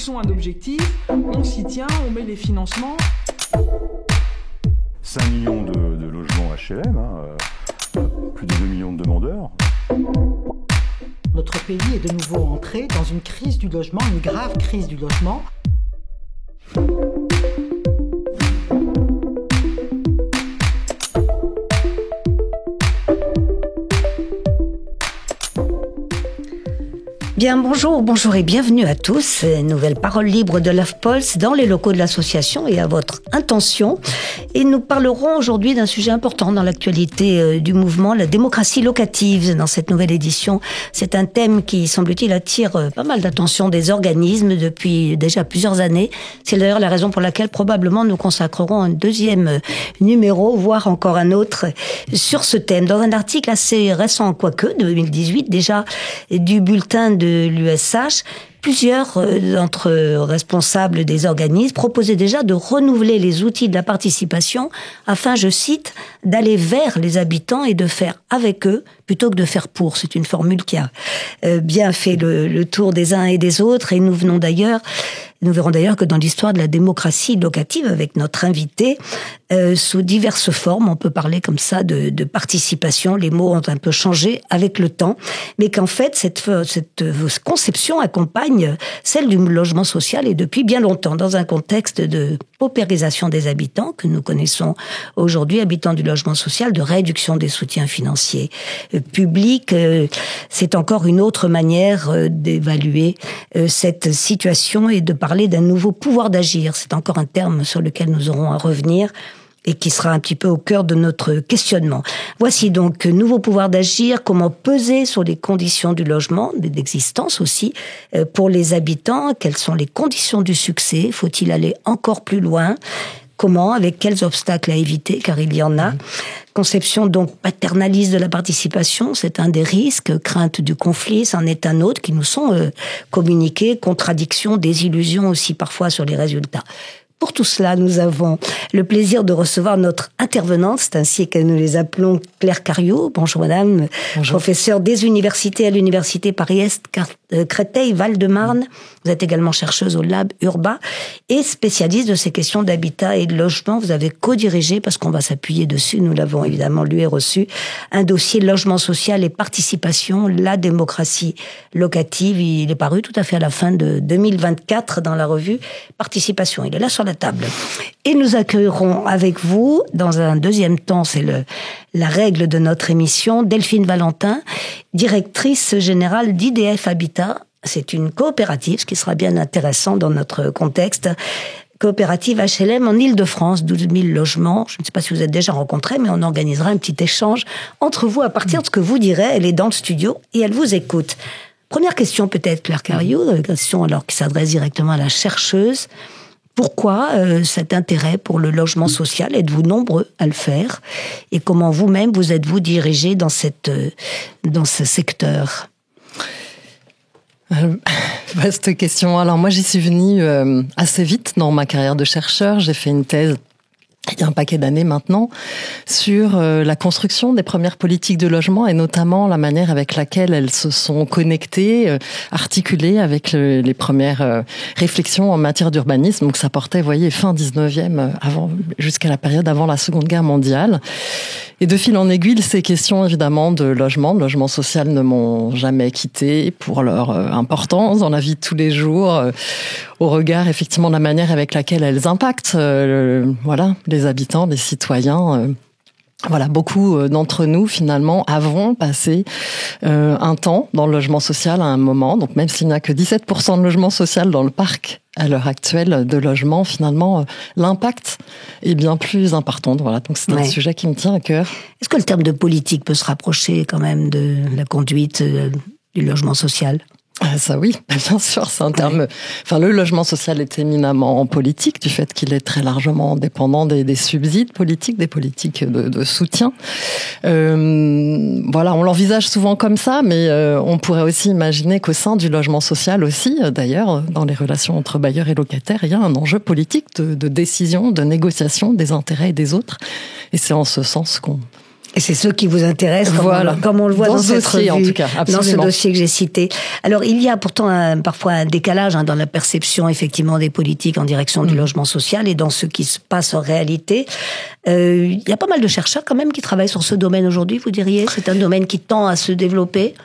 fixons un objectif, on s'y tient, on met les financements. 5 millions de logements HLM, plus de 2 millions de demandeurs. Notre pays est de nouveau entré dans une crise du logement, une grave crise du logement. Bien, bonjour et bienvenue à tous. Nouvelle parole libre de l'AFPOLS dans les locaux de l'association et à votre intention. Et nous parlerons aujourd'hui d'un sujet important dans l'actualité du mouvement, la démocratie locative. Dans cette nouvelle édition, c'est un thème qui, semble-t-il, attire pas mal d'attention des organismes depuis déjà plusieurs années. C'est d'ailleurs la raison pour laquelle probablement nous consacrerons un deuxième numéro, voire encore un autre, sur ce thème. Dans un article assez récent, quoique, de 2018 déjà, du bulletin de l'USH, plusieurs d'entre responsables des organismes proposaient déjà de renouveler les outils de la participation afin, je cite, d'aller vers les habitants et de faire avec eux plutôt que de faire pour. C'est une formule qui a bien fait le tour des uns et des autres et nous verrons d'ailleurs que dans l'histoire de la démocratie locative, avec notre invité, sous diverses formes, on peut parler comme ça de participation, les mots ont un peu changé avec le temps, mais qu'en fait, cette conception accompagne celle du logement social et depuis bien longtemps, dans un contexte de paupérisation des habitants que nous connaissons aujourd'hui, habitants du logement social, de réduction des soutiens financiers publics. C'est encore une autre manière d'évaluer cette situation et de parler d'un nouveau pouvoir d'agir. C'est encore un terme sur lequel nous aurons à revenir et qui sera un petit peu au cœur de notre questionnement. Voici donc nouveau pouvoir d'agir, comment peser sur les conditions du logement, d'existence aussi, pour les habitants, quelles sont les conditions du succès, faut-il aller encore plus loin, comment, avec quels obstacles à éviter, car il y en a. Conception donc paternaliste de la participation, c'est un des risques, crainte du conflit, c'en est un autre qui nous sont communiqués, contradictions, désillusions aussi parfois sur les résultats. Pour tout cela, nous avons le plaisir de recevoir notre intervenante, c'est ainsi que nous les appelons, Claire Cariou. Bonjour madame, bonjour. Professeure des universités à l'université Paris-Est, Créteil, Val-de-Marne. Vous êtes également chercheuse au Lab Urba et spécialiste de ces questions d'habitat et de logement. Vous avez co-dirigé, parce qu'on va s'appuyer dessus, nous l'avons évidemment lu et reçu, un dossier logement social et participation, la démocratie locative. Il est paru tout à fait à la fin de 2024 dans la revue Participation. Il est là sur la table. Et nous accueillerons avec vous, dans un deuxième temps, c'est la règle de notre émission, Delphine Valentin, directrice générale d'IDF Habitat. C'est une coopérative, ce qui sera bien intéressant dans notre contexte. Coopérative HLM en Île-de-France, 12 000 logements. Je ne sais pas si vous êtes déjà rencontrés, mais on organisera un petit échange entre vous à partir de ce que vous direz. Elle est dans le studio et elle vous écoute. Première question peut-être, Claire Cariou, question alors qui s'adresse directement à la chercheuse. Pourquoi cet intérêt pour le logement social? Êtes-vous nombreux à le faire? Et comment vous-même vous êtes-vous dirigé dans ce secteur? Vaste question. Alors moi, j'y suis venue assez vite dans ma carrière de chercheur. J'ai fait une thèse il y a un paquet d'années maintenant, sur la construction des premières politiques de logement et notamment la manière avec laquelle elles se sont connectées, articulées avec les premières réflexions en matière d'urbanisme. Donc ça portait, vous voyez, fin 19e, jusqu'à la période avant la Seconde Guerre mondiale. Et de fil en aiguille, ces questions évidemment de logement social ne m'ont jamais quitté pour leur importance dans la vie de tous les jours, au regard effectivement de la manière avec laquelle elles impactent les habitants, les citoyens. Beaucoup d'entre nous, finalement, avons passé un temps dans le logement social à un moment. Donc, même s'il n'y a que 17% de logement social dans le parc à l'heure actuelle de logement, finalement, l'impact est bien plus important. Voilà, donc c'est un sujet qui me tient à cœur. Est-ce que le terme de politique peut se rapprocher quand même de la conduite du logement social ? Ça oui, bien sûr, c'est un terme. Enfin, le logement social est éminemment politique du fait qu'il est très largement dépendant des subsides politiques, des politiques de soutien. On l'envisage souvent comme ça, mais on pourrait aussi imaginer qu'au sein du logement social aussi, d'ailleurs, dans les relations entre bailleurs et locataires, il y a un enjeu politique de décision, de négociation des intérêts des autres. Et c'est en ce sens qu'on Et c'est ceux qui vous intéressent, comme on le voit dans ce cette dossier, revue, en tout cas, absolument. dans ce dossier que j'ai cité. Alors, il y a pourtant parfois un décalage dans la perception, effectivement, des politiques en direction du logement social et dans ce qui se passe en réalité. Il y a pas mal de chercheurs, quand même, qui travaillent sur ce domaine aujourd'hui, vous diriez? C'est un domaine qui tend à se développer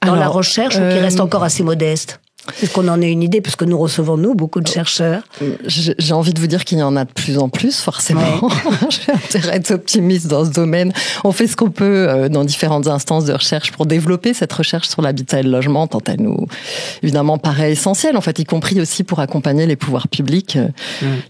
dans la recherche ou qui reste encore assez modeste? Est-ce qu'on en a une idée, puisque nous recevons, beaucoup de chercheurs? J'ai envie de vous dire qu'il y en a de plus en plus, forcément. Ouais. J'ai intérêt à être optimiste dans ce domaine. On fait ce qu'on peut dans différentes instances de recherche pour développer cette recherche sur l'habitat et le logement, tant elle nous, évidemment, paraît essentielle, en fait, y compris aussi pour accompagner les pouvoirs publics,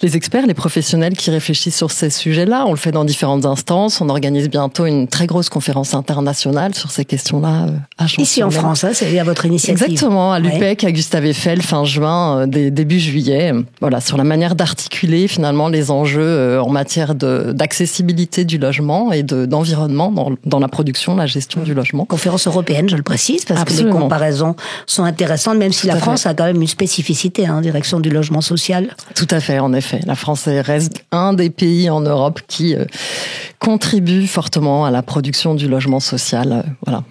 les experts, les professionnels qui réfléchissent sur ces sujets-là. On le fait dans différentes instances. On organise bientôt une très grosse conférence internationale sur ces questions-là à Champs-sur-Marne. Ici en France, c'est à votre initiative. Exactement, à l'UPEC, à Gustave Eiffel, fin juin, début juillet, voilà, sur la manière d'articuler finalement les enjeux en matière d'accessibilité du logement et d'environnement dans la production, la gestion du logement. Conférence européenne, je le précise, parce Absolument. que les comparaisons sont intéressantes, même si la France a quand même une spécificité en direction du logement social. Tout à fait, en effet. La France reste un des pays en Europe qui contribue fortement à la production du logement social. Voilà.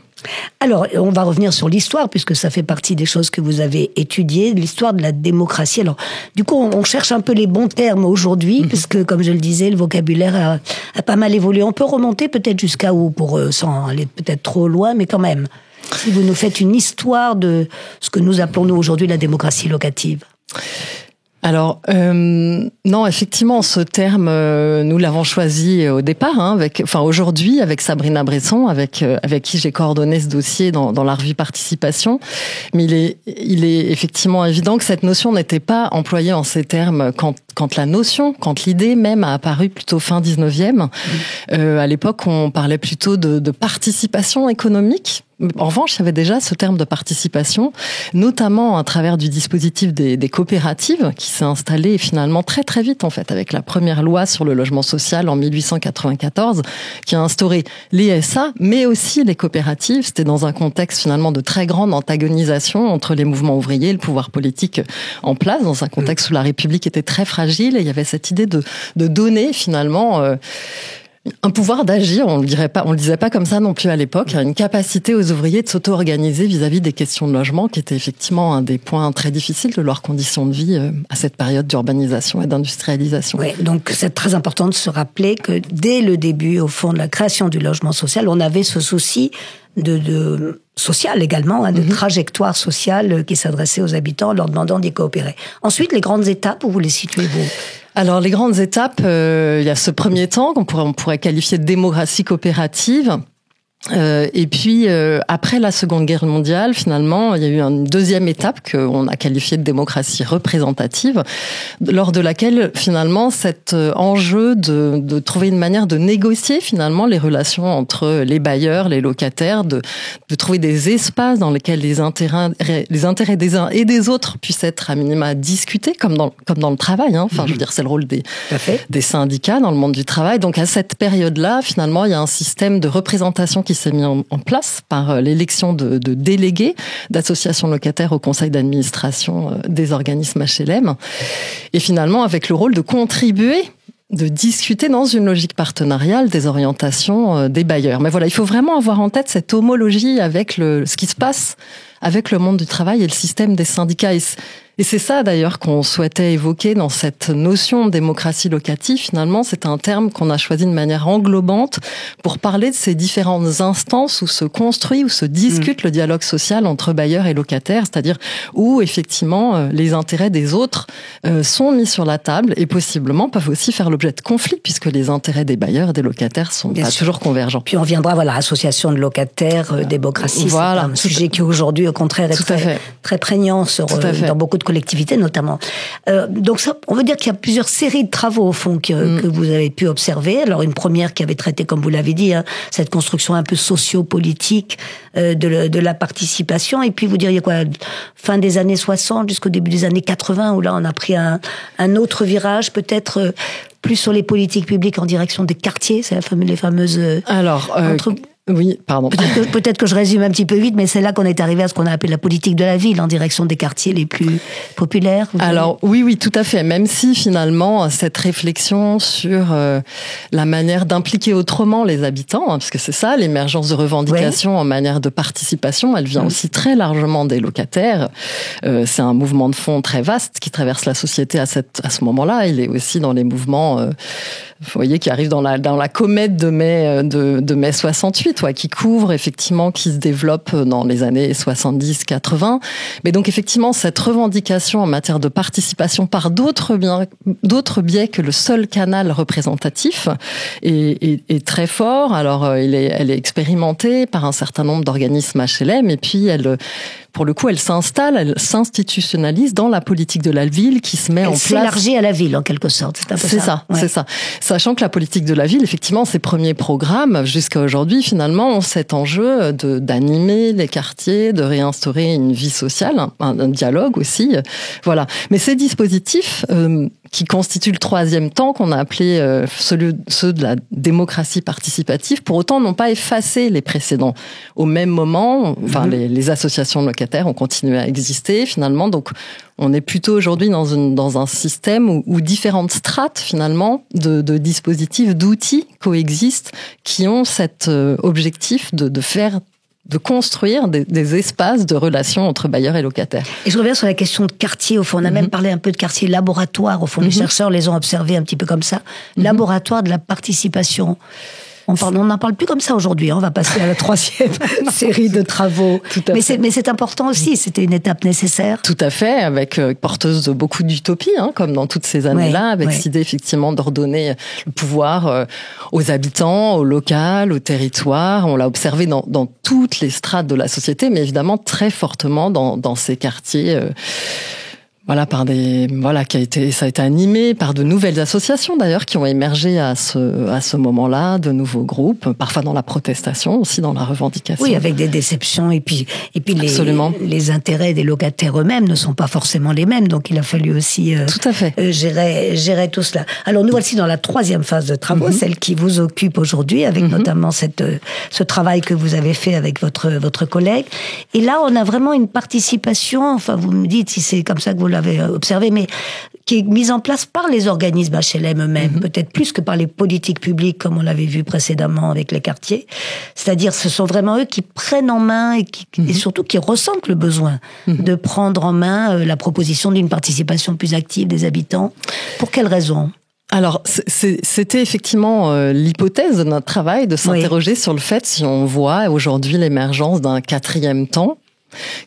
Alors, on va revenir sur l'histoire, puisque ça fait partie des choses que vous avez étudiées, l'histoire de la démocratie. Alors, du coup, on cherche un peu les bons termes aujourd'hui, puisque, comme je le disais, le vocabulaire a pas mal évolué. On peut remonter peut-être jusqu'à où, sans aller peut-être trop loin, mais quand même, si vous nous faites une histoire de ce que nous appelons, nous, aujourd'hui, la démocratie locative. Alors, non, effectivement, ce terme, nous l'avons choisi au départ, aujourd'hui, avec Sabrina Bresson, avec qui j'ai coordonné ce dossier dans la revue Participation. Mais il est effectivement évident que cette notion n'était pas employée en ces termes quand l'idée même a apparu plutôt fin 19e. À l'époque, on parlait plutôt de participation économique. En revanche, il y avait déjà ce terme de participation, notamment à travers du dispositif des coopératives qui s'est installé finalement très très vite en fait avec la première loi sur le logement social en 1894 qui a instauré les SA mais aussi les coopératives. C'était dans un contexte finalement de très grande antagonisation entre les mouvements ouvriers et le pouvoir politique en place, dans un contexte où la République était très fragile et il y avait cette idée de donner finalement un pouvoir d'agir, on le disait pas comme ça non plus à l'époque, une capacité aux ouvriers de s'auto-organiser vis-à-vis des questions de logement, qui était effectivement un des points très difficiles de leurs conditions de vie à cette période d'urbanisation et d'industrialisation. Oui, donc c'est très important de se rappeler que dès le début, au fond de la création du logement social, on avait ce souci de social également, de trajectoire sociale qui s'adressait aux habitants en leur demandant d'y coopérer. Ensuite, les grandes étapes, où vous les situez-vous ? Alors, les grandes étapes, il y a ce premier temps qu'on pourrait qualifier de démocratie coopérative. Et puis, après la Seconde Guerre mondiale, finalement, il y a eu une deuxième étape qu'on a qualifiée de démocratie représentative, lors de laquelle, finalement, cet enjeu de trouver une manière de négocier, finalement, les relations entre les bailleurs, les locataires, de trouver des espaces dans lesquels les intérêts des uns et des autres puissent être à minima discutés, comme dans le travail, hein. Enfin, je veux dire, c'est le rôle des syndicats dans le monde du travail. Donc, à cette période-là, finalement, il y a un système de représentation qui s'est mis en place par l'élection de délégués d'associations locataires au conseil d'administration des organismes HLM. Et finalement, avec le rôle de contribuer, de discuter dans une logique partenariale des orientations des bailleurs. Mais voilà, il faut vraiment avoir en tête cette homologie avec ce qui se passe avec le monde du travail et le système des syndicats. Et c'est ça d'ailleurs qu'on souhaitait évoquer dans cette notion de démocratie locative. Finalement, c'est un terme qu'on a choisi de manière englobante pour parler de ces différentes instances où se construit, où se discute le dialogue social entre bailleurs et locataires, c'est-à-dire où effectivement les intérêts des autres sont mis sur la table et possiblement peuvent aussi faire l'objet de conflits puisque les intérêts des bailleurs et des locataires sont pas toujours convergents. Puis on viendra, association de locataires, démocratie, c'est un sujet qui aujourd'hui au contraire est très prégnant dans beaucoup de collectivités notamment. Donc ça, on veut dire qu'il y a plusieurs séries de travaux au fond que vous avez pu observer. Alors une première qui avait traité, comme vous l'avez dit, cette construction un peu socio-politique de la participation. Et puis vous diriez quoi, fin des années 60 jusqu'au début des années 80, où là on a pris un autre virage, peut-être plus sur les politiques publiques en direction des quartiers, c'est les fameuses... Alors, Oui, pardon. Peut-être que je résume un petit peu vite, mais c'est là qu'on est arrivé à ce qu'on a appelé la politique de la ville, en direction des quartiers les plus populaires. Alors oui, tout à fait. Même si finalement cette réflexion sur la manière d'impliquer autrement les habitants, parce que c'est ça, l'émergence de revendications en manière de participation, elle vient aussi très largement des locataires. C'est un mouvement de fond très vaste qui traverse la société à ce moment-là. Il est aussi dans les mouvements, vous voyez, qui arrivent dans la comète de mai 68. Qui couvre effectivement, qui se développe dans les années 70-80. Mais donc effectivement, cette revendication en matière de participation par d'autres biais que le seul canal représentatif est très fort. Alors, elle est expérimentée par un certain nombre d'organismes HLM et puis pour le coup, elle s'institutionnalise dans la politique de la ville qui se met en place. Elle s'élargit à la ville, en quelque sorte. C'est un peu ça. C'est ça. Sachant que la politique de la ville, effectivement, ses premiers programmes, jusqu'à aujourd'hui, finalement, ont cet enjeu d'animer les quartiers, de réinstaurer une vie sociale, un dialogue aussi. Voilà. Mais ces dispositifs, qui constituent le troisième temps qu'on a appelé ceux de la démocratie participative, pour autant n'ont pas effacé les précédents. Au même moment, les associations de locataires ont continué à exister finalement, donc on est plutôt aujourd'hui dans un système où différentes strates finalement de dispositifs, d'outils coexistent qui ont cet objectif de construire des espaces de relations entre bailleurs et locataires. Et je reviens sur la question de quartier, au fond. On a même parlé un peu de quartier laboratoire, au fond. Les chercheurs les ont observés un petit peu comme ça. Laboratoire de la participation. On n'en parle plus comme ça aujourd'hui. On va passer à la troisième série de travaux. Mais c'est important aussi. C'était une étape nécessaire. Tout à fait, avec porteuse de beaucoup d'utopie, comme dans toutes ces années-là, avec cette idée effectivement d'ordonner le pouvoir aux habitants, au local, au territoire. On l'a observé dans toutes les strates de la société, mais évidemment très fortement dans ces quartiers. Ça a été animé par de nouvelles associations d'ailleurs qui ont émergé à ce moment-là, de nouveaux groupes, parfois dans la protestation, aussi dans la revendication. Oui, avec des déceptions et puis les intérêts des locataires eux-mêmes ne sont pas forcément les mêmes, donc il a fallu aussi tout à fait. gérer tout cela. Alors nous voici dans la troisième phase de travaux, celle qui vous occupe aujourd'hui, avec notamment ce travail que vous avez fait avec votre collègue. Et là, on a vraiment une participation. Enfin, vous me dites si c'est comme ça que vous l'avez observé, mais qui est mise en place par les organismes HLM eux-mêmes, peut-être plus que par les politiques publiques, comme on l'avait vu précédemment avec les quartiers. C'est-à-dire, ce sont vraiment eux qui prennent en main et surtout qui ressentent le besoin de prendre en main la proposition d'une participation plus active des habitants. Pour quelles raisons ? Alors, c'était effectivement l'hypothèse de notre travail de s'interroger sur le fait si on voit aujourd'hui l'émergence d'un quatrième temps,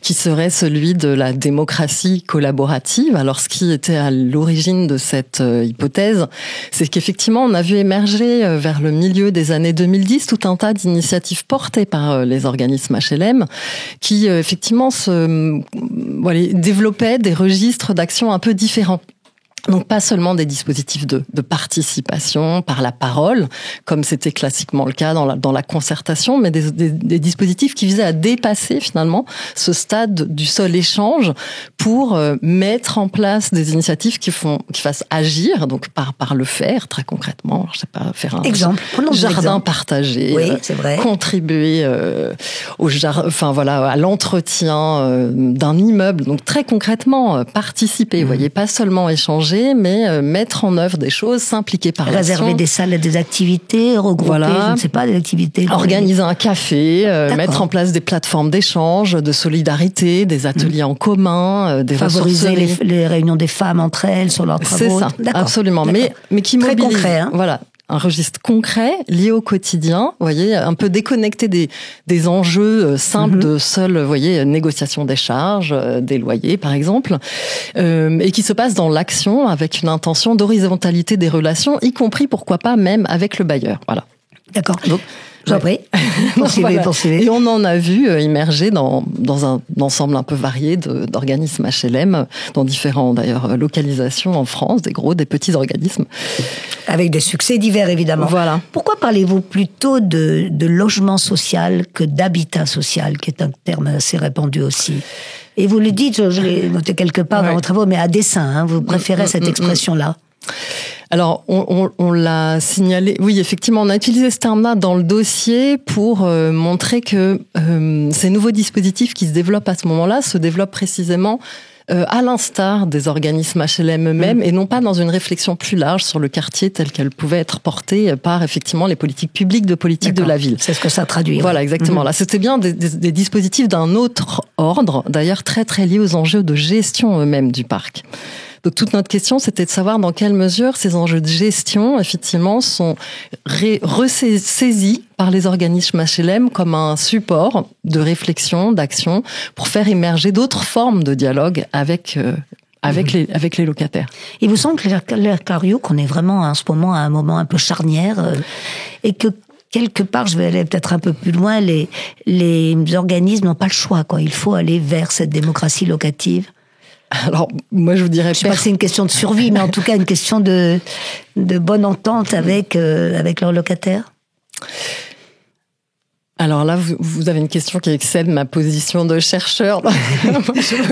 qui serait celui de la démocratie collaborative. Alors, ce qui était à l'origine de cette hypothèse, c'est qu'effectivement, on a vu émerger vers le milieu des années 2010 tout un tas d'initiatives portées par les organismes HLM qui, effectivement, développaient des registres d'action un peu différents. Donc pas seulement des dispositifs de participation par la parole, comme c'était classiquement le cas dans la concertation, mais des dispositifs qui visaient à dépasser finalement ce stade du seul échange pour mettre en place des initiatives qui fassent agir, donc par le faire très concrètement. Je sais pas, faire un jardin partagé, c'est vrai. Contribuer à l'entretien d'un immeuble, donc très concrètement participer. Vous voyez, pas seulement échanger, mais mettre en œuvre des choses, s'impliquer par l'action. Réserver des salles à des activités, regrouper, je ne sais pas, des activités. Organiser un café, mettre en place des plateformes d'échange, de solidarité, des ateliers en commun, des favoriser les réunions des femmes entre elles sur leurs travaux. C'est ça, absolument. Mais qui très mobilise. Concret, Voilà. Un registre concret, lié au quotidien, vous voyez, un peu déconnecté des enjeux simples de seule, vous voyez, négociation des charges, des loyers, par exemple, et qui se passe dans l'action avec une intention d'horizontalité des relations, y compris, pourquoi pas, même avec le bailleur. Voilà. D'accord. Donc, j'en prie. Poursuivez. Et on en a vu émerger dans un ensemble un peu varié d'organismes HLM, dans différentes d'ailleurs localisations en France, des gros, des petits organismes. Avec des succès divers, évidemment. Voilà. Pourquoi parlez-vous plutôt de logement social que d'habitat social, qui est un terme assez répandu aussi ? Et vous le dites, je l'ai noté quelque part dans vos travaux, mais à dessein, vous préférez cette expression-là ? Alors, on l'a signalé. Oui, effectivement, on a utilisé ce terme-là dans le dossier pour montrer que ces nouveaux dispositifs qui se développent à ce moment-là se développent précisément à l'instar des organismes HLM eux-mêmes et non pas dans une réflexion plus large sur le quartier tel qu'elle pouvait être portée par effectivement les politiques publiques de la ville. C'est ce que ça traduit. Voilà, exactement. Là, c'était bien des dispositifs d'un autre ordre, d'ailleurs très très liés aux enjeux de gestion eux-mêmes du parc. Donc toute notre question, c'était de savoir dans quelle mesure ces enjeux de gestion, effectivement, sont ressaisis par les organismes HLM comme un support de réflexion, d'action, pour faire émerger d'autres formes de dialogue avec les locataires. Il vous semble, Claire Cariou, qu'on est vraiment en ce moment à un moment un peu charnière et que quelque part, je vais aller peut-être un peu plus loin, les organismes n'ont pas le choix, quoi. Il faut aller vers cette démocratie locative. Alors, moi, je vous dirais... Je sais pas que c'est une question de survie, mais en tout cas, une question de bonne entente avec leurs locataires. Alors là, vous avez une question qui excède ma position de chercheur.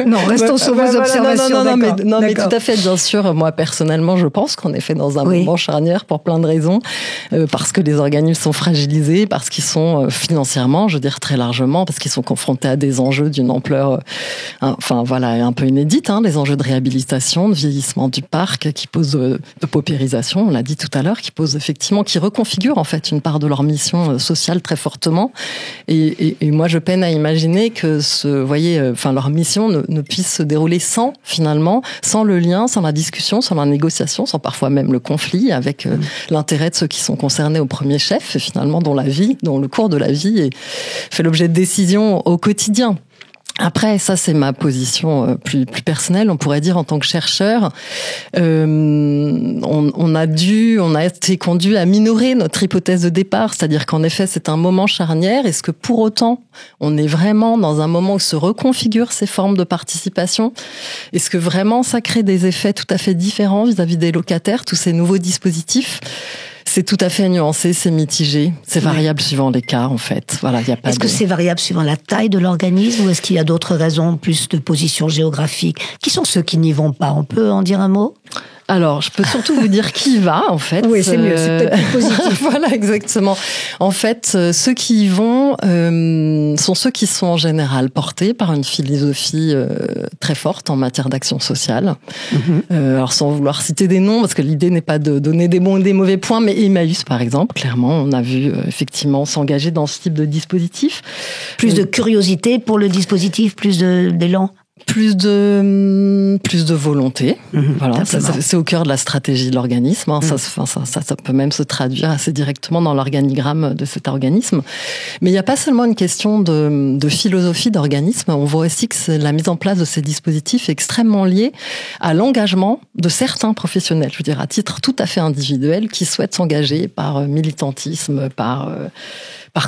Non, restons sur vos observations. Non, mais tout à fait, bien sûr. Moi, personnellement, je pense qu'on est fait dans un moment charnière pour plein de raisons. Parce que les organismes sont fragilisés, parce qu'ils sont financièrement, je veux dire très largement, parce qu'ils sont confrontés à des enjeux d'une ampleur, un peu inédite, les enjeux de réhabilitation, de vieillissement du parc, qui posent de paupérisation, on l'a dit tout à l'heure, qui reconfigurent en fait une part de leur mission sociale très fortement. Et moi, je peine à imaginer que leur mission ne puisse se dérouler sans le lien, sans la discussion, sans la négociation, sans parfois même le conflit avec l'intérêt de ceux qui sont concernés au premier chef, et finalement dont le cours de la vie fait l'objet de décisions au quotidien. Après, ça c'est ma position plus personnelle. On pourrait dire en tant que chercheur, on a été conduit à minorer notre hypothèse de départ, c'est-à-dire qu'en effet c'est un moment charnière. Est-ce que pour autant on est vraiment dans un moment où se reconfigurent ces formes de participation? Est-ce que vraiment ça crée des effets tout à fait différents vis-à-vis des locataires, tous ces nouveaux dispositifs? C'est tout à fait nuancé, c'est mitigé, c'est variable suivant les cas en fait. Voilà, y a pas. Est-ce que c'est variable suivant la taille de l'organisme ou est-ce qu'il y a d'autres raisons, plus de position géographique? Qui sont ceux qui n'y vont pas? On peut en dire un mot? Alors, je peux surtout vous dire qui y va, en fait. Oui, c'est mieux, c'est peut-être plus positif. Voilà, exactement. En fait, ceux qui y vont sont ceux qui sont en général portés par une philosophie très forte en matière d'action sociale. Alors, sans vouloir citer des noms, parce que l'idée n'est pas de donner des bons et des mauvais points, mais Emmaüs, par exemple, clairement, on a vu effectivement s'engager dans ce type de dispositif. Plus de curiosité pour le dispositif, plus d'élan. Plus de volonté. Voilà, c'est au cœur de la stratégie de l'organisme. Ça peut même se traduire assez directement dans l'organigramme de cet organisme. Mais il n'y a pas seulement une question de philosophie d'organisme. On voit aussi que la mise en place de ces dispositifs est extrêmement liée à l'engagement de certains professionnels. Je veux dire, à titre tout à fait individuel, qui souhaitent s'engager par militantisme, par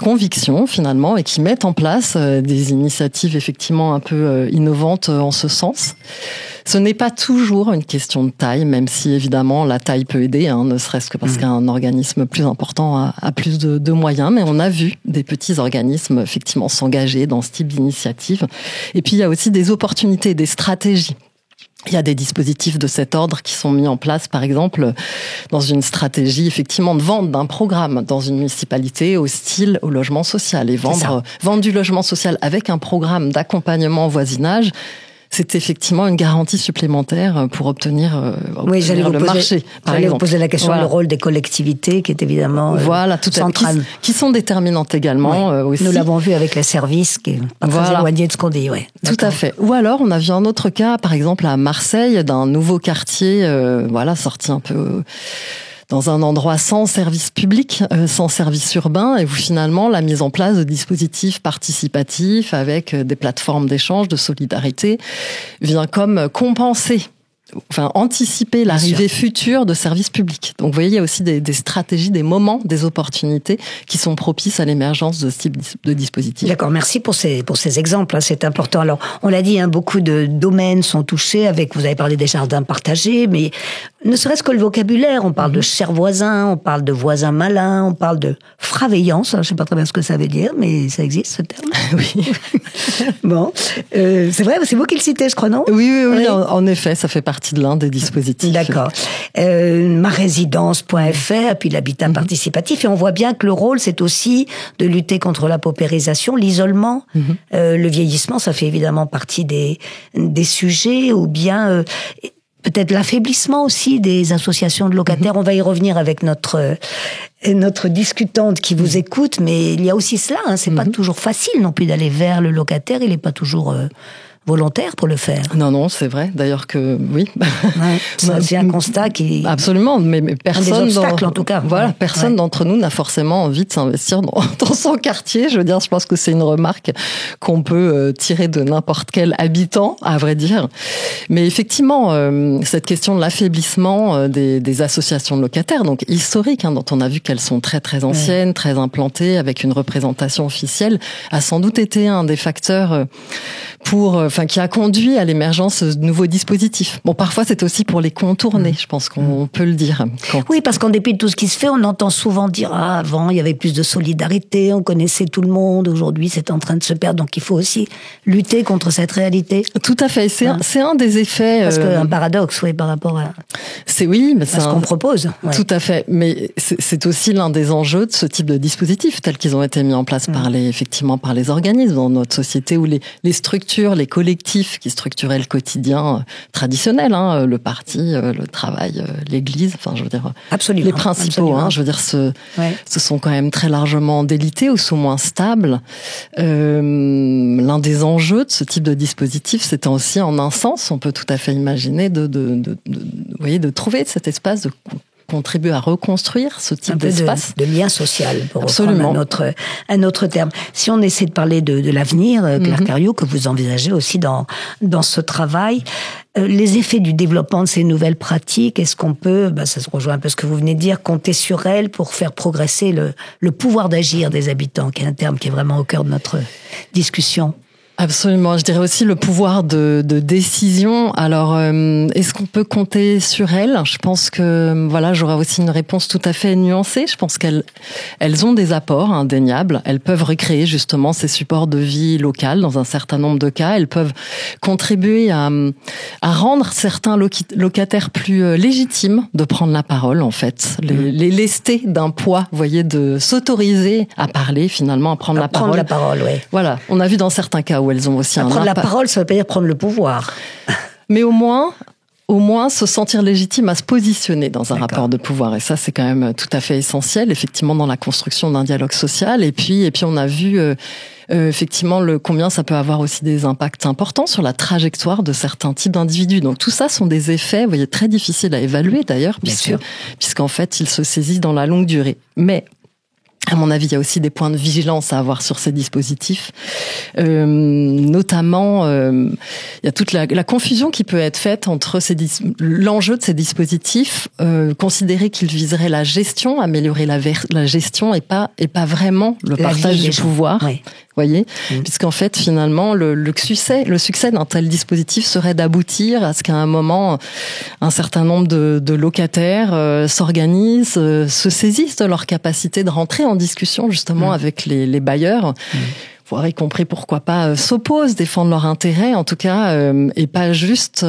conviction finalement, et qui mettent en place des initiatives effectivement un peu innovantes en ce sens. Ce n'est pas toujours une question de taille, même si évidemment la taille peut aider, ne serait-ce que parce qu'un organisme plus important a plus de moyens, mais on a vu des petits organismes effectivement s'engager dans ce type d'initiative. Et puis il y a aussi des opportunités, des stratégies. Il y a des dispositifs de cet ordre qui sont mis en place, par exemple, dans une stratégie effectivement de vente d'un programme dans une municipalité hostile au logement social. Et vendre du logement social avec un programme d'accompagnement au voisinage, c'est effectivement une garantie supplémentaire pour obtenir le marché. J'allais vous poser la question du rôle des collectivités, qui est évidemment central. Qui sont déterminantes également aussi. Nous l'avons vu avec les services, qui est pas très éloigné de ce qu'on dit. Tout à fait. Ou alors, on a vu un autre cas, par exemple à Marseille, d'un nouveau quartier, sorti un peu dans un endroit sans service public, sans service urbain, et où finalement la mise en place de dispositifs participatifs avec des plateformes d'échange, de solidarité, vient comme compenser, anticiper l'arrivée future de services publics. Donc vous voyez, il y a aussi des stratégies, des moments, des opportunités qui sont propices à l'émergence de ce type de dispositifs. D'accord, merci pour ces exemples, c'est important. Alors, on l'a dit, beaucoup de domaines sont touchés, vous avez parlé des jardins partagés, mais ne serait-ce que le vocabulaire, on parle de cher voisin, on parle de voisin malin, on parle de fraveillance, je ne sais pas très bien ce que ça veut dire, mais ça existe ce terme. Oui. Bon, c'est vrai, c'est vous qui le citez, je crois, non ? Oui. En effet, ça fait partie de l'un des dispositifs. D'accord. Marésidence.fr, puis l'habitat participatif, et on voit bien que le rôle, c'est aussi de lutter contre la paupérisation, l'isolement, le vieillissement, ça fait évidemment partie des sujets, ou bien peut-être l'affaiblissement aussi des associations de locataires. On va y revenir avec notre discutante qui vous écoute, mais il y a aussi cela, hein, c'est pas toujours facile non plus d'aller vers le locataire, il est pas toujours volontaire pour le faire. Non, c'est vrai. D'ailleurs que oui. Ouais, c'est un constat qui... Absolument, mais personne... des obstacles, en tout cas. Voilà, personne d'entre nous n'a forcément envie de s'investir dans son quartier. Je veux dire, je pense que c'est une remarque qu'on peut tirer de n'importe quel habitant, à vrai dire. Mais effectivement, cette question de l'affaiblissement des associations de locataires, donc historiques, hein, dont on a vu qu'elles sont très très anciennes, très implantées, avec une représentation officielle, a sans doute été un des facteurs qui a conduit à l'émergence de nouveaux dispositifs. Bon, parfois c'est aussi pour les contourner, je pense qu'on peut le dire. Oui, parce qu'en dépit de tout ce qui se fait, on entend souvent dire avant il y avait plus de solidarité, on connaissait tout le monde, aujourd'hui c'est en train de se perdre, donc il faut aussi lutter contre cette réalité. Tout à fait, c'est un des effets... Parce qu'un paradoxe, oui, par rapport à ce qu'on propose. Ouais. Tout à fait, mais c'est aussi l'un des enjeux de ce type de dispositifs tels qu'ils ont été mis en place par les organismes dans notre société, où les structures, les collectifs qui structuraient le quotidien traditionnel, hein, le parti, le travail, l'église, enfin je veux dire, absolument, les principaux, hein, je veux dire, se sont quand même très largement délités ou sont moins stables. L'un des enjeux de ce type de dispositif, c'était aussi en un sens, on peut tout à fait imaginer de trouver cet espace de contribuer à reconstruire ce type d'espace. De lien social, pour Absolument. reprendre un autre terme. Si on essaie de parler de l'avenir, Claire Cariou, que vous envisagez aussi dans ce travail, les effets du développement de ces nouvelles pratiques, est-ce qu'on peut, ça se rejoint un peu ce que vous venez de dire, compter sur elles pour faire progresser le pouvoir d'agir des habitants, qui est un terme qui est vraiment au cœur de notre discussion? Absolument. Je dirais aussi le pouvoir de décision. Alors, est-ce qu'on peut compter sur elles ? Je pense que, j'aurais aussi une réponse tout à fait nuancée. Je pense qu'elles ont des apports indéniables. Elles peuvent recréer justement ces supports de vie locale dans un certain nombre de cas. Elles peuvent contribuer à rendre certains locataires plus légitimes de prendre la parole, en fait. Les lester d'un poids, vous voyez, de s'autoriser à parler, finalement, à prendre la parole. Prendre la parole, oui. Voilà. On a vu dans certains cas où elles ont aussi prendre la parole, ça veut pas dire prendre le pouvoir. Mais au moins se sentir légitime à se positionner dans un rapport de pouvoir. Et ça, c'est quand même tout à fait essentiel, effectivement, dans la construction d'un dialogue social. Et puis on a vu effectivement combien ça peut avoir aussi des impacts importants sur la trajectoire de certains types d'individus. Donc tout ça sont des effets, vous voyez, très difficiles à évaluer d'ailleurs, puisqu'en fait, ils se saisissent dans la longue durée. Mais à mon avis, il y a aussi des points de vigilance à avoir sur ces dispositifs. Notamment, il y a toute la confusion qui peut être faite entre l'enjeu de ces dispositifs, considérer qu'ils viseraient la gestion, améliorer la gestion et pas vraiment le partage du pouvoir. Oui. Voyez, puisqu'en fait, finalement, le succès d'un tel dispositif serait d'aboutir à ce qu'à un moment, un certain nombre de locataires s'organisent, se saisissent de leur capacité de rentrer en discussion justement avec les bailleurs. Voire y compris, pourquoi pas, s'opposent, défendent leurs intérêts, en tout cas, et pas juste,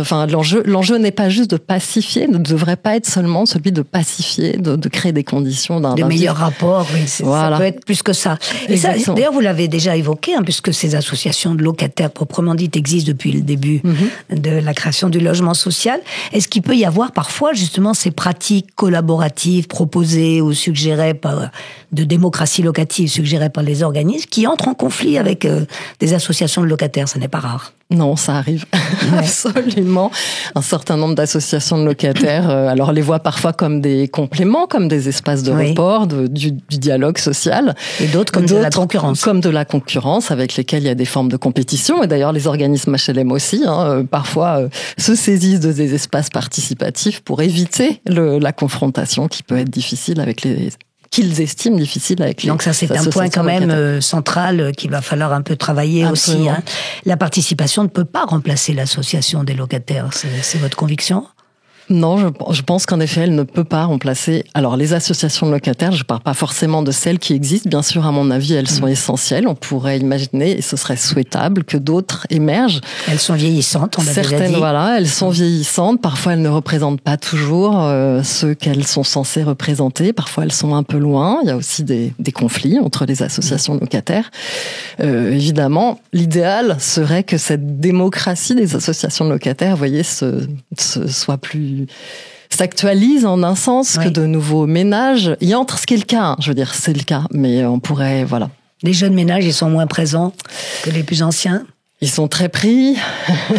l'enjeu n'est pas juste de pacifier, ne devrait pas être seulement celui de pacifier, de créer des conditions d'un meilleurs rapports, oui, ça peut être plus que ça. Et ça, d'ailleurs, vous l'avez déjà évoqué, puisque ces associations de locataires proprement dites existent depuis le début de la création du logement social. Est-ce qu'il peut y avoir parfois, justement, ces pratiques collaboratives proposées ou suggérées de démocratie locative suggérées par les organismes qui entrent en conflit avec des associations de locataires? Ça n'est pas rare. Non, ça arrive absolument. Un certain nombre d'associations de locataires, alors les voient parfois comme des compléments, comme des espaces de report, du dialogue social. Et d'autres comme de la concurrence. Comme de la concurrence, avec lesquelles il y a des formes de compétition. Et d'ailleurs, les organismes HLM aussi, parfois, se saisissent de des espaces participatifs pour éviter la confrontation qui peut être difficile avec qu'ils estiment difficile avec les. Donc ça, c'est un point quand même central qu'il va falloir un peu travailler. Absolument. Aussi. La participation ne peut pas remplacer l'association des locataires. C'est votre conviction ? Non, je pense qu'en effet, elle ne peut pas remplacer... Alors, les associations de locataires, je ne parle pas forcément de celles qui existent. Bien sûr, à mon avis, elles sont essentielles. On pourrait imaginer, et ce serait souhaitable, que d'autres émergent. Elles sont vieillissantes, on l'a déjà dit. Certaines, voilà, elles sont vieillissantes. Parfois, elles ne représentent pas toujours ceux qu'elles sont censées représenter. Parfois, elles sont un peu loin. Il y a aussi des conflits entre les associations de locataires. Évidemment, l'idéal serait que cette démocratie des associations de locataires, vous voyez, soit plus... s'actualise en un sens, que de nouveaux ménages y entrent, ce qui est le cas. Hein. Je veux dire, c'est le cas, mais on pourrait, voilà. Les jeunes ménages, ils sont moins présents que les plus anciens. Ils sont très pris.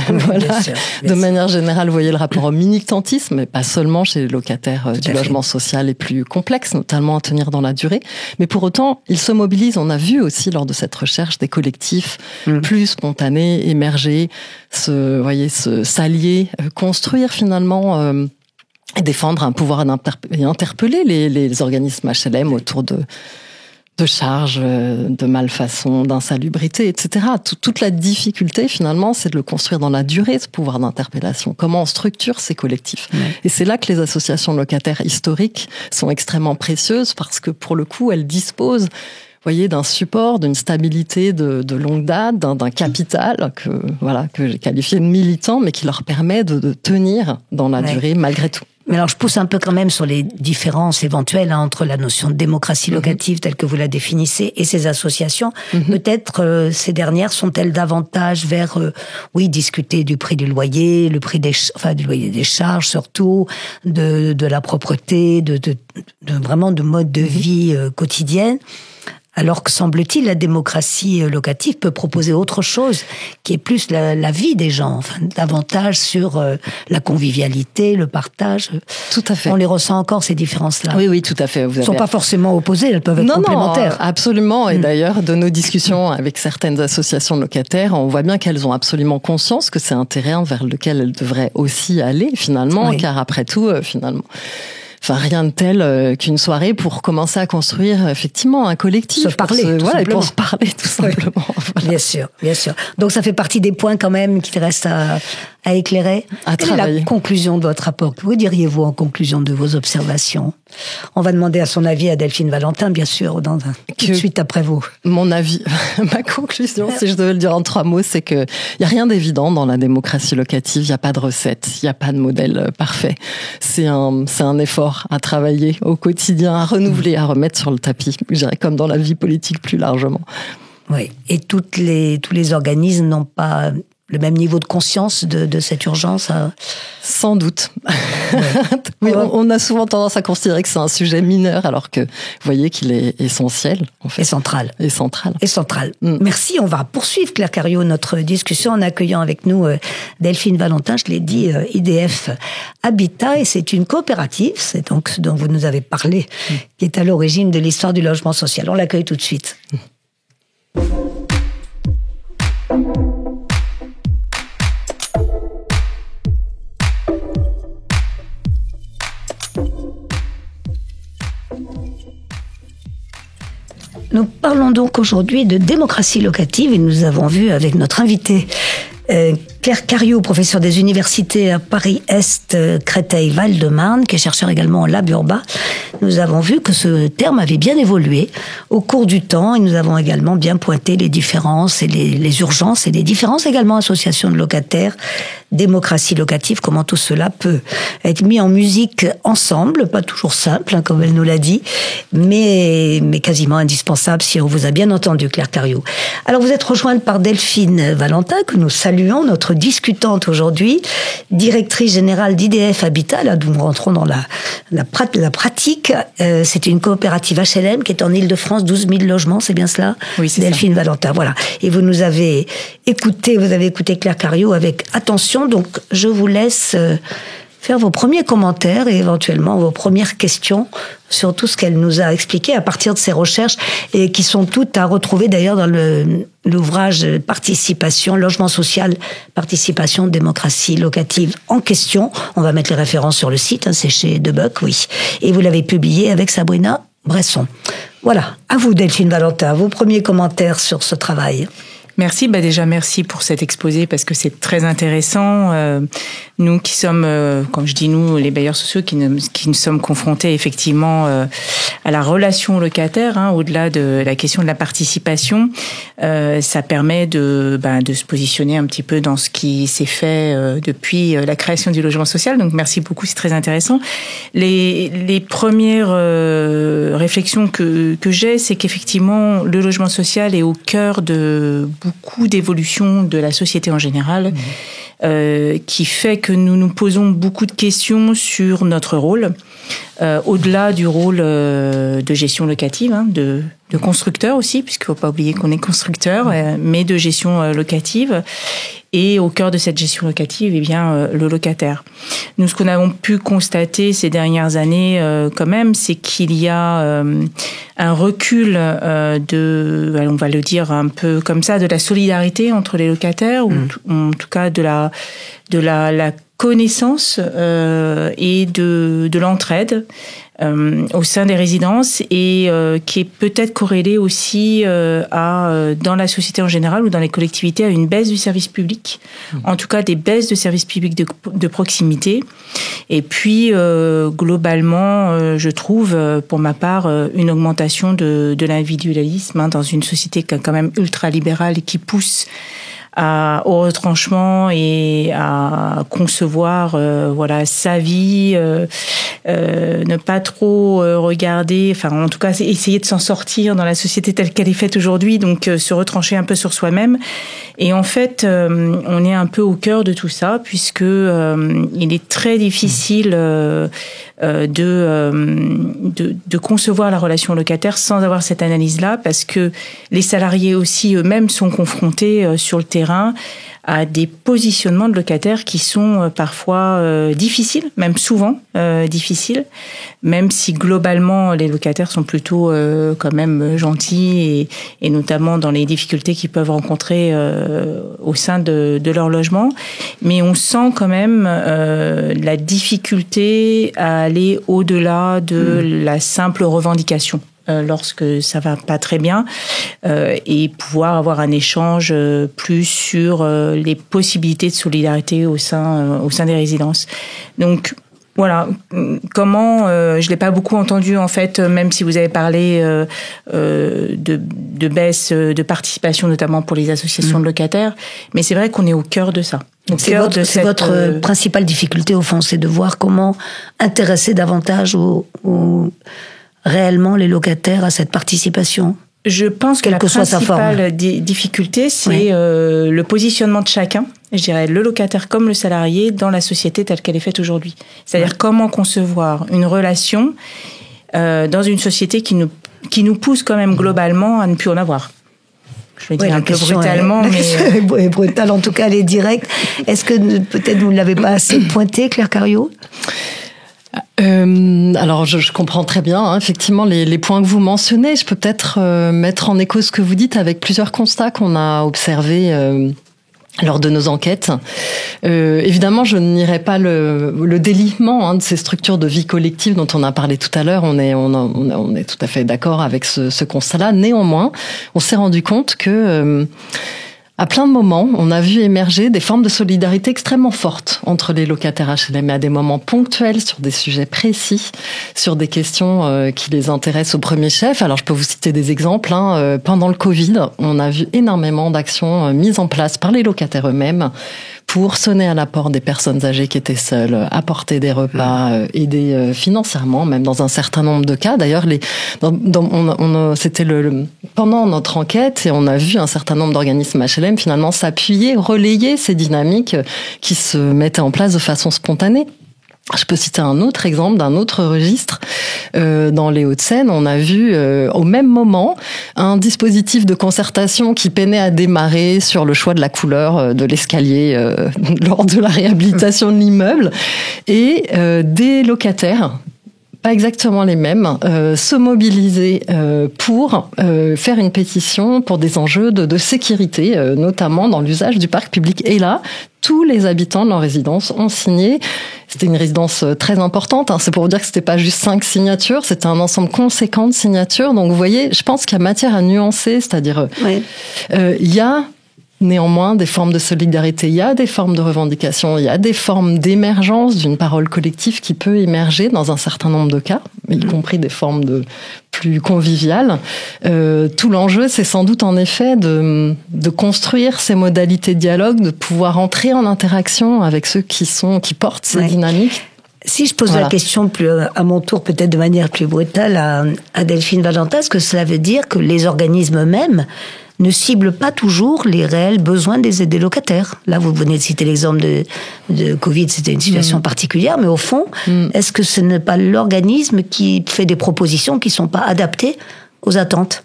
Voilà. Bien sûr. De manière générale, vous voyez le rapport au militantisme, mais pas seulement chez les locataires du logement social est plus complexe, notamment à tenir dans la durée. Mais pour autant, ils se mobilisent. On a vu aussi lors de cette recherche des collectifs plus spontanés émerger, s'allier, construire finalement et défendre un pouvoir et interpeller les organismes HLM autour de charges, de malfaçon, d'insalubrité, etc. Toute la difficulté, finalement, c'est de le construire dans la durée, ce pouvoir d'interpellation. Comment on structure ces collectifs. Et c'est là que les associations de locataires historiques sont extrêmement précieuses parce que, pour le coup, elles disposent, vous voyez, d'un support, d'une stabilité de longue date, d'un capital que j'ai qualifié de militant, mais qui leur permet de tenir dans la durée malgré tout. Mais alors, je pousse un peu quand même sur les différences éventuelles entre la notion de démocratie locative telle que vous la définissez et ces associations. Peut-être ces dernières sont-elles davantage vers, discuter du prix du loyer, du loyer des charges surtout, de la propreté, de vraiment de mode de vie quotidienne. Alors que, semble-t-il, la démocratie locative peut proposer autre chose, qui est plus la vie des gens, enfin, davantage sur la convivialité, le partage. Tout à fait. On les ressent encore, ces différences-là. Oui, tout à fait. Elles ne sont pas forcément opposées, elles peuvent être complémentaires. Non, absolument. Et d'ailleurs, de nos discussions avec certaines associations de locataires, on voit bien qu'elles ont absolument conscience que c'est un terrain vers lequel elles devraient aussi aller, finalement, car après tout, finalement... Enfin, rien de tel qu'une soirée pour commencer à construire effectivement un collectif. Se parler, et pour se parler tout simplement. Voilà. Bien sûr. Donc ça fait partie des points quand même qui restent à éclairer. Quelle est la conclusion de votre rapport? Que vous diriez-vous en conclusion de vos observations? On va demander à son avis à Delphine Valentin, bien sûr, tout de suite après vous. Mon avis, ma conclusion, si je devais le dire en 3 mots, c'est que il y a rien d'évident dans la démocratie locative. Il y a pas de recette, il y a pas de modèle parfait. C'est un effort à travailler au quotidien, à renouveler, à remettre sur le tapis, je dirais, comme dans la vie politique plus largement. Oui, et tous les organismes n'ont pas le même niveau de conscience de cette urgence. Sans doute. Oui, on a souvent tendance à considérer que c'est un sujet mineur, alors que vous voyez qu'il est essentiel. En fait. Et central. Merci, on va poursuivre, Claire Cariou, notre discussion en accueillant avec nous Delphine Valentin, je l'ai dit, IDF Habitat, et c'est une coopérative, c'est donc ce dont vous nous avez parlé, qui est à l'origine de l'histoire du logement social. On l'accueille tout de suite. Nous parlons donc aujourd'hui de démocratie locative et nous avons vu avec notre invité Claire Cariou, professeure des universités à Paris-Est, Créteil, Val-de-Marne, qui est chercheur également en Lab Urba. Nous avons vu que ce terme avait bien évolué au cours du temps et nous avons également bien pointé les différences et les urgences et les différences également associations de locataires, démocratie locative, comment tout cela peut être mis en musique ensemble, pas toujours simple, hein, comme elle nous l'a dit, mais quasiment indispensable si on vous a bien entendu, Claire Cariou. Alors vous êtes rejointe par Delphine Valentin, que nous saluons, notre discutante aujourd'hui, directrice générale d'IDF Habitat, là d'où nous rentrons dans la pratique. C'est une coopérative HLM qui est en Île-de-France, 12 000 logements, c'est bien cela? Oui, c'est Delphine Valentin, voilà. Et vous nous avez écouté, Claire Cariou avec attention, donc je vous laisse faire vos premiers commentaires et éventuellement vos premières questions sur tout ce qu'elle nous a expliqué à partir de ses recherches et qui sont toutes à retrouver d'ailleurs dans l'ouvrage Participation, logement social, participation, démocratie locative en question. On va mettre les références sur le site, hein, c'est chez Debuck, oui. Et vous l'avez publié avec Sabrina Bresson. Voilà, à vous Delphine Valentin, vos premiers commentaires sur ce travail. Merci. Déjà, merci pour cet exposé parce que c'est très intéressant. Nous qui sommes, comme je dis nous, les bailleurs sociaux qui nous sommes confrontés effectivement à la relation locataire, au-delà de la question de la participation, ça permet de se positionner un petit peu dans ce qui s'est fait depuis la création du logement social. Donc merci beaucoup, c'est très intéressant. Les premières réflexions que j'ai, c'est qu'effectivement le logement social est au cœur de beaucoup d'évolutions de la société en général, qui fait que nous nous posons beaucoup de questions sur notre rôle, au-delà du rôle de gestion locative, de constructeur aussi, puisqu'il ne faut pas oublier qu'on est constructeur, mais de gestion locative. Et au cœur de cette gestion locative, le locataire. Nous, ce qu'on a pu constater ces dernières années, quand même, c'est qu'il y a un recul on va le dire un peu comme ça, de la solidarité entre les locataires, ou en tout cas de la connaissance et de l'entraide au sein des résidences, et qui est peut-être corrélée aussi dans la société en général ou dans les collectivités, à une baisse du service public, en tout cas des baisses de services publics de proximité. Et puis globalement, je trouve pour ma part une augmentation de l'individualisme dans une société quand même ultra-libérale et qui pousse au retranchement et à concevoir sa vie, ne pas trop regarder, en tout cas essayer de s'en sortir dans la société telle qu'elle est faite aujourd'hui, donc se retrancher un peu sur soi-même. Et en fait, on est un peu au cœur de tout ça, puisque il est très difficile de concevoir la relation locataire sans avoir cette analyse-là, parce que les salariés aussi eux-mêmes sont confrontés sur le terrain à des positionnements de locataires qui sont parfois difficiles, même souvent difficiles, même si globalement les locataires sont plutôt quand même gentils, et notamment dans les difficultés qu'ils peuvent rencontrer au sein de leur logement. Mais on sent quand même la difficulté à aller au-delà de la simple revendication lorsque ça va pas très bien, et pouvoir avoir un échange plus sur les possibilités de solidarité au sein des résidences. Donc voilà, comment je l'ai pas beaucoup entendu en fait, même si vous avez parlé de baisse de participation, notamment pour les associations de locataires, mais c'est vrai qu'on est au cœur de ça. C'est votre principale difficulté au fond, c'est de voir comment intéresser davantage ou réellement les locataires à cette participation. Je pense que la principale difficulté, c'est le positionnement de chacun, je dirais le locataire comme le salarié, dans la société telle qu'elle est faite aujourd'hui. C'est-à-dire comment concevoir une relation dans une société qui nous pousse quand même globalement à ne plus en avoir. Je vais dire un peu brutalement, mais... est brutale, en tout cas, elle est directe. Est-ce que peut-être vous ne l'avez pas assez pointé, Claire Cariou ? Alors je comprends très bien, effectivement, les points que vous mentionnez. Je peux peut-être mettre en écho ce que vous dites avec plusieurs constats qu'on a observés lors de nos enquêtes. Évidemment, je n'irai pas le délitement de ces structures de vie collective dont on a parlé tout à l'heure. On est tout à fait d'accord avec ce constat-là. Néanmoins, on s'est rendu compte que à plein de moments, on a vu émerger des formes de solidarité extrêmement fortes entre les locataires HLM, à des moments ponctuels, sur des sujets précis, sur des questions qui les intéressent au premier chef. Alors, je peux vous citer des exemples. Pendant le Covid, on a vu énormément d'actions mises en place par les locataires eux-mêmes pour sonner à la porte des personnes âgées qui étaient seules, apporter des repas, aider financièrement, même dans un certain nombre de cas. D'ailleurs, c'était pendant notre enquête, et on a vu un certain nombre d'organismes HLM finalement s'appuyer, relayer ces dynamiques qui se mettaient en place de façon spontanée. Je peux citer un autre exemple d'un autre registre. Dans les Hauts-de-Seine, on a vu au même moment un dispositif de concertation qui peinait à démarrer sur le choix de la couleur de l'escalier lors de la réhabilitation de l'immeuble, et des locataires, pas exactement les mêmes, se mobiliser pour faire une pétition pour des enjeux de sécurité, notamment dans l'usage du parc public. Et là, tous les habitants de leur résidence ont signé. C'était une résidence très importante, c'est pour vous dire que c'était pas juste 5 signatures, c'était un ensemble conséquent de signatures. Donc vous voyez, je pense qu'il y a matière à nuancer, c'est-à-dire il y a néanmoins des formes de solidarité, il y a des formes de revendication, il y a des formes d'émergence d'une parole collective qui peut émerger dans un certain nombre de cas, y compris des formes de plus conviviales. Tout l'enjeu, c'est sans doute en effet de construire ces modalités de dialogue, de pouvoir entrer en interaction avec ceux qui portent ces dynamiques. Si je pose la question à mon tour, peut-être de manière plus brutale, à Delphine Valentin, est-ce que cela veut dire que les organismes eux-mêmes ne ciblent pas toujours les réels besoins des locataires? Là, vous venez de citer l'exemple de Covid, c'était une situation particulière, mais au fond, est-ce que ce n'est pas l'organisme qui fait des propositions qui ne sont pas adaptées aux attentes?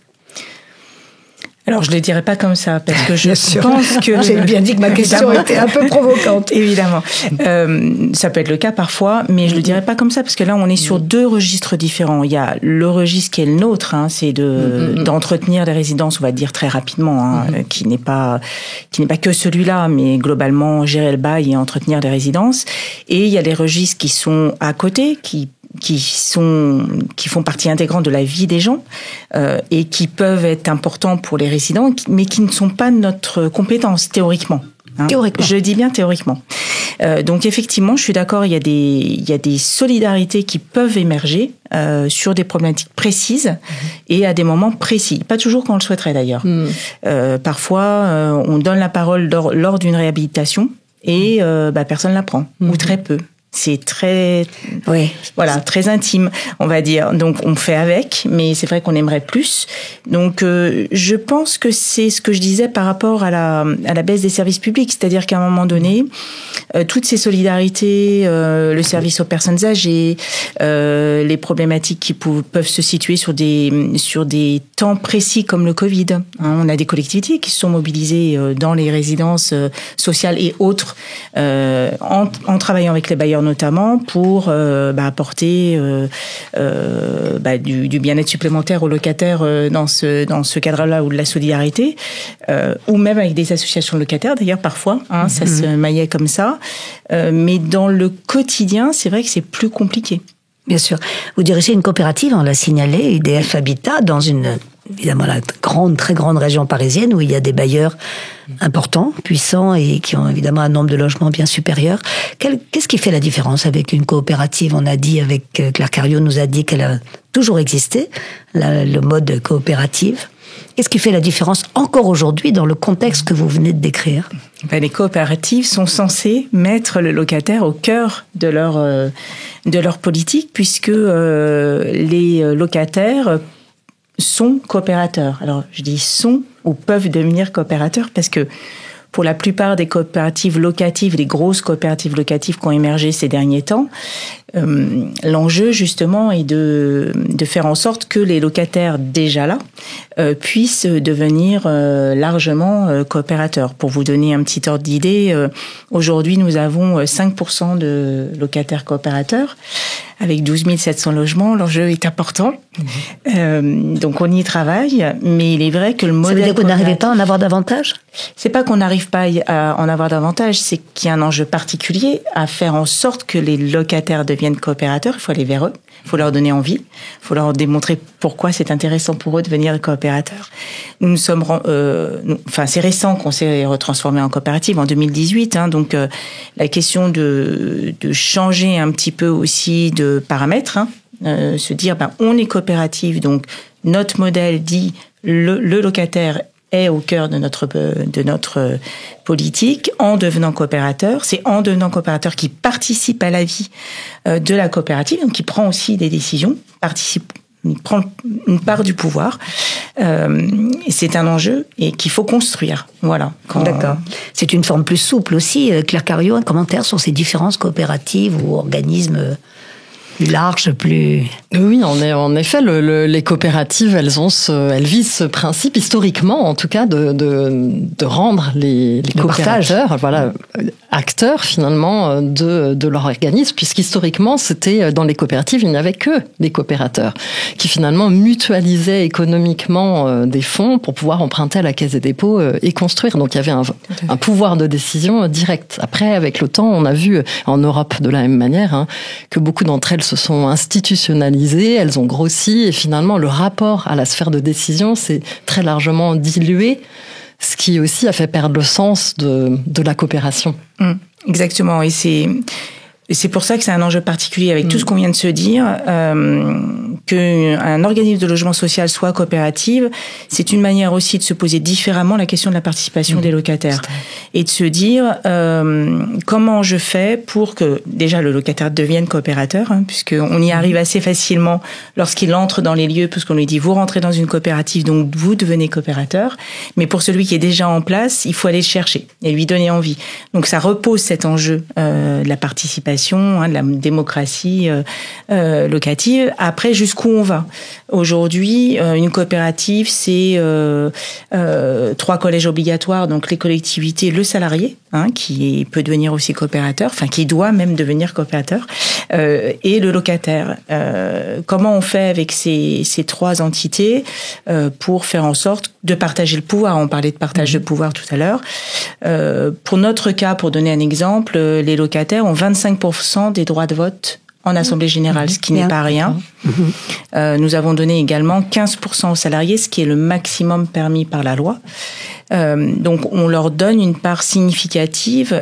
Alors, je ne le dirais pas comme ça, parce que je pense que... J'ai bien dit que ma question était un peu provocante. Évidemment. Ça peut être le cas parfois, mais je ne le dirais pas comme ça, parce que là, on est sur deux registres différents. Il y a le registre qui est le nôtre, c'est d'entretenir les résidences, on va dire très rapidement, qui n'est pas que celui-là, mais globalement, gérer le bail et entretenir les résidences. Et il y a les registres qui sont à côté, qui font partie intégrante de la vie des gens et qui peuvent être importants pour les résidents, mais qui ne sont pas notre compétence théoriquement. Théoriquement. Je dis bien théoriquement. Donc effectivement, je suis d'accord, il y a des solidarités qui peuvent émerger sur des problématiques précises et à des moments précis. Pas toujours quand on le souhaiterait d'ailleurs. Parfois, on donne la parole lors d'une réhabilitation et personne ne la prend, ou très peu. C'est très, très intime, on va dire. Donc, on fait avec, mais c'est vrai qu'on aimerait plus. Donc, je pense que c'est ce que je disais par rapport à la baisse des services publics. C'est-à-dire qu'à un moment donné, toutes ces solidarités, le service aux personnes âgées, les problématiques qui peuvent se situer sur des temps précis comme le Covid. On a des collectivités qui se sont mobilisées dans les résidences sociales et autres, en travaillant avec les bailleurs notamment pour apporter du bien-être supplémentaire aux locataires dans ce cadre-là, ou de la solidarité, ou même avec des associations de locataires d'ailleurs parfois, ça se maillait comme ça, mais dans le quotidien c'est vrai que c'est plus compliqué. Bien sûr. Vous dirigez une coopérative, on l'a signalé, IDF Habitat, dans évidemment la très grande région parisienne où il y a des bailleurs importants, puissants et qui ont évidemment un nombre de logements bien supérieur. Qu'est-ce qui fait la différence avec une coopérative? On a dit, Claire Cariou nous a dit qu'elle a toujours existé, le mode coopérative. Qu'est-ce qui fait la différence encore aujourd'hui dans le contexte que vous venez de décrire? Les coopératives sont censées mettre le locataire au cœur de leur politique, puisque les locataires sont coopérateurs. Alors, je dis sont ou peuvent devenir coopérateurs parce que pour la plupart des coopératives locatives, les grosses coopératives locatives qui ont émergé ces derniers temps, l'enjeu justement est de faire en sorte que les locataires déjà là puissent devenir largement coopérateurs. Pour vous donner un petit ordre d'idée, aujourd'hui nous avons 5% de locataires coopérateurs avec 12 700 logements. L'enjeu est important, donc on y travaille, mais il est vrai que le modèle... Ça veut dire que vous n'arrivez pas à en avoir davantage? C'est pas qu'on n'arrive pas à en avoir davantage, c'est qu'il y a un enjeu particulier à faire en sorte que les locataires deviennent coopérateurs. Il faut aller vers eux, il faut leur donner envie, il faut leur démontrer pourquoi c'est intéressant pour eux de devenir coopérateurs. Nous sommes, c'est récent qu'on s'est retransformé en coopérative en 2018, donc la question de changer un petit peu aussi de paramètres, se dire on est coopérative, donc notre modèle dit le locataire est au cœur de notre politique en devenant coopérateur. C'est en devenant coopérateur qui participe à la vie de la coopérative, donc qui prend aussi des décisions, il prend une part du pouvoir. C'est un enjeu et qu'il faut construire. Voilà. D'accord. C'est une forme plus souple aussi. Claire Cariou, un commentaire sur ces différences coopératives ou organismes plus large, plus... Oui, en effet, les coopératives, elles visent ce principe, historiquement, en tout cas, de rendre les coopérateurs, acteurs, finalement, de leur organisme, puisqu'historiquement, c'était, dans les coopératives, il n'y avait que des coopérateurs, qui finalement mutualisaient économiquement des fonds pour pouvoir emprunter à la Caisse des dépôts et construire. Donc, il y avait un pouvoir de décision direct. Après, avec le temps, on a vu, en Europe, de la même manière, que beaucoup d'entre elles se sont institutionnalisées, elles ont grossi et finalement le rapport à la sphère de décision s'est très largement dilué ce qui aussi a fait perdre le sens de la coopération. Exactement, et c'est pour ça que c'est un enjeu particulier avec tout ce qu'on vient de se dire, qu'un organisme de logement social soit coopérative, c'est une manière aussi de se poser différemment la question de la participation des locataires et de se dire comment je fais pour que déjà le locataire devienne coopérateur, puisqu'on y arrive assez facilement lorsqu'il entre dans les lieux, puisqu'on lui dit vous rentrez dans une coopérative, donc vous devenez coopérateur, mais pour celui qui est déjà en place, il faut aller le chercher et lui donner envie. Donc ça repose cet enjeu de la participation, de la démocratie locative. Après, jusqu'où on va? Aujourd'hui, une coopérative, c'est 3 collèges obligatoires, donc les collectivités, le salarié, qui peut devenir aussi coopérateur, enfin qui doit même devenir coopérateur, et le locataire. Comment on fait avec ces 3 entités pour faire en sorte de partager le pouvoir? On parlait de partage de pouvoir tout à l'heure. Pour notre cas, pour donner un exemple, les locataires ont 25% des droits de vote en Assemblée Générale, ce qui n'est pas rien. Nous avons donné également 15% aux salariés, ce qui est le maximum permis par la loi. Donc, on leur donne une part significative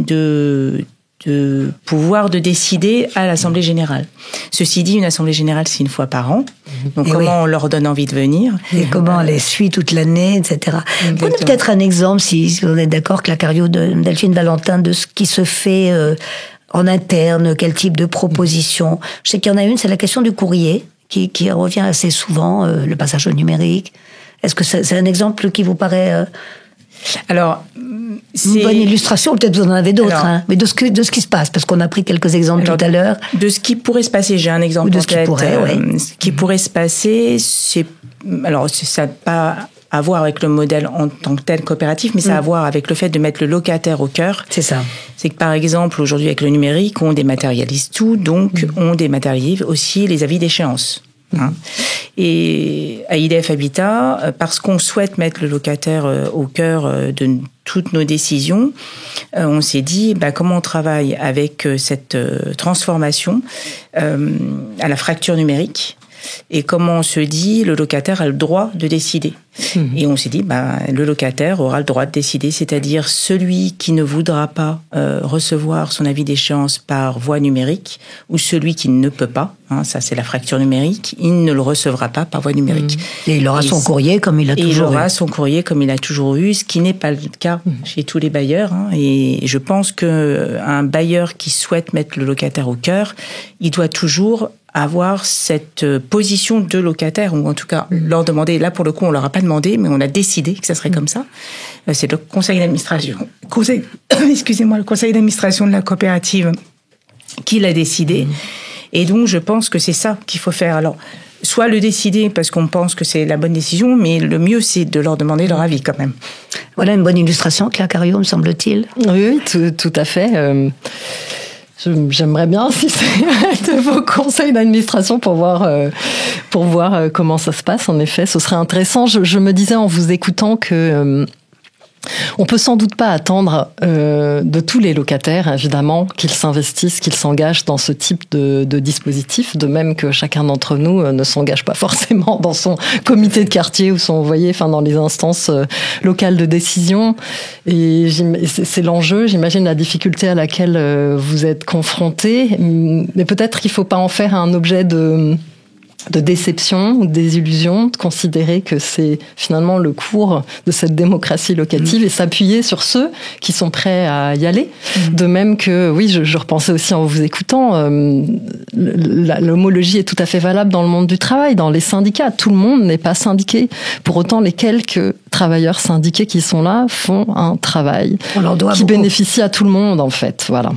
de pouvoir de décider à l'Assemblée Générale. Ceci dit, une Assemblée Générale, c'est 1 fois par an. Donc, comment on leur donne envie de venir? Et comment on les suit toute l'année, etc. Prenez peut-être un exemple, si on est d'accord, Claire-Cariou, de Delphine Valentin, de ce qui se fait en interne, quel type de proposition. Je sais qu'il y en a une, c'est la question du courrier, qui revient assez souvent, le passage au numérique. Est-ce que c'est un exemple qui vous paraît... Alors, c'est une bonne illustration, peut-être vous en avez d'autres, mais de ce qui se passe, parce qu'on a pris quelques exemples tout à l'heure. De ce qui pourrait se passer, j'ai un exemple de en ce tête. Qui pourrait, ce qui pourrait se passer, ça n'a pas à voir avec le modèle en tant que tel coopératif, mais ça a à voir avec le fait de mettre le locataire au cœur. C'est ça. C'est que par exemple, aujourd'hui avec le numérique, on dématérialise tout, donc on dématérialise aussi les avis d'échéance. Et à IDF Habitat, parce qu'on souhaite mettre le locataire au cœur de toutes nos décisions, on s'est dit comment on travaille avec cette transformation à la fracture numérique. Et comment on se dit, le locataire a le droit de décider. Et on s'est dit, le locataire aura le droit de décider, c'est-à-dire celui qui ne voudra pas recevoir son avis d'échéance par voie numérique, ou celui qui ne peut pas, ça c'est la fracture numérique, il ne le recevra pas par voie numérique. Et il aura son courrier comme il a toujours eu. Il aura son courrier comme il a toujours eu, ce qui n'est pas le cas chez tous les bailleurs. Et je pense qu'un bailleur qui souhaite mettre le locataire au cœur, il doit toujours avoir cette position de locataire, ou en tout cas leur demander, là pour le coup on leur a pas demandé, mais on a décidé que ça serait comme ça. C'est le conseil d'administration, le conseil d'administration de la coopérative qui l'a décidé. Et donc je pense que c'est ça qu'il faut faire. Alors, soit le décider parce qu'on pense que c'est la bonne décision, mais le mieux c'est de leur demander leur avis quand même. Voilà une bonne illustration, Claire-Cariou, me semble-t-il. Oui, tout à fait. J'aimerais bien assister à vos conseils d'administration pour voir comment ça se passe. En effet, ce serait intéressant. Je me disais en vous écoutant que on peut sans doute pas attendre de tous les locataires, évidemment, qu'ils s'investissent, qu'ils s'engagent dans ce type de dispositif, de même que chacun d'entre nous ne s'engage pas forcément dans son comité de quartier ou dans les instances locales de décision. Et c'est l'enjeu, j'imagine, la difficulté à laquelle vous êtes confrontés. Mais peut-être qu'il faut pas en faire un objet de déception ou de désillusion, de considérer que c'est finalement le cours de cette démocratie locative et s'appuyer sur ceux qui sont prêts à y aller. De même que, oui, je repensais aussi en vous écoutant, l'homologie est tout à fait valable dans le monde du travail, dans les syndicats. Tout le monde n'est pas syndiqué. Pour autant, les quelques travailleurs syndiqués qui sont là font un travail qui bénéficie à tout le monde, en fait. Voilà.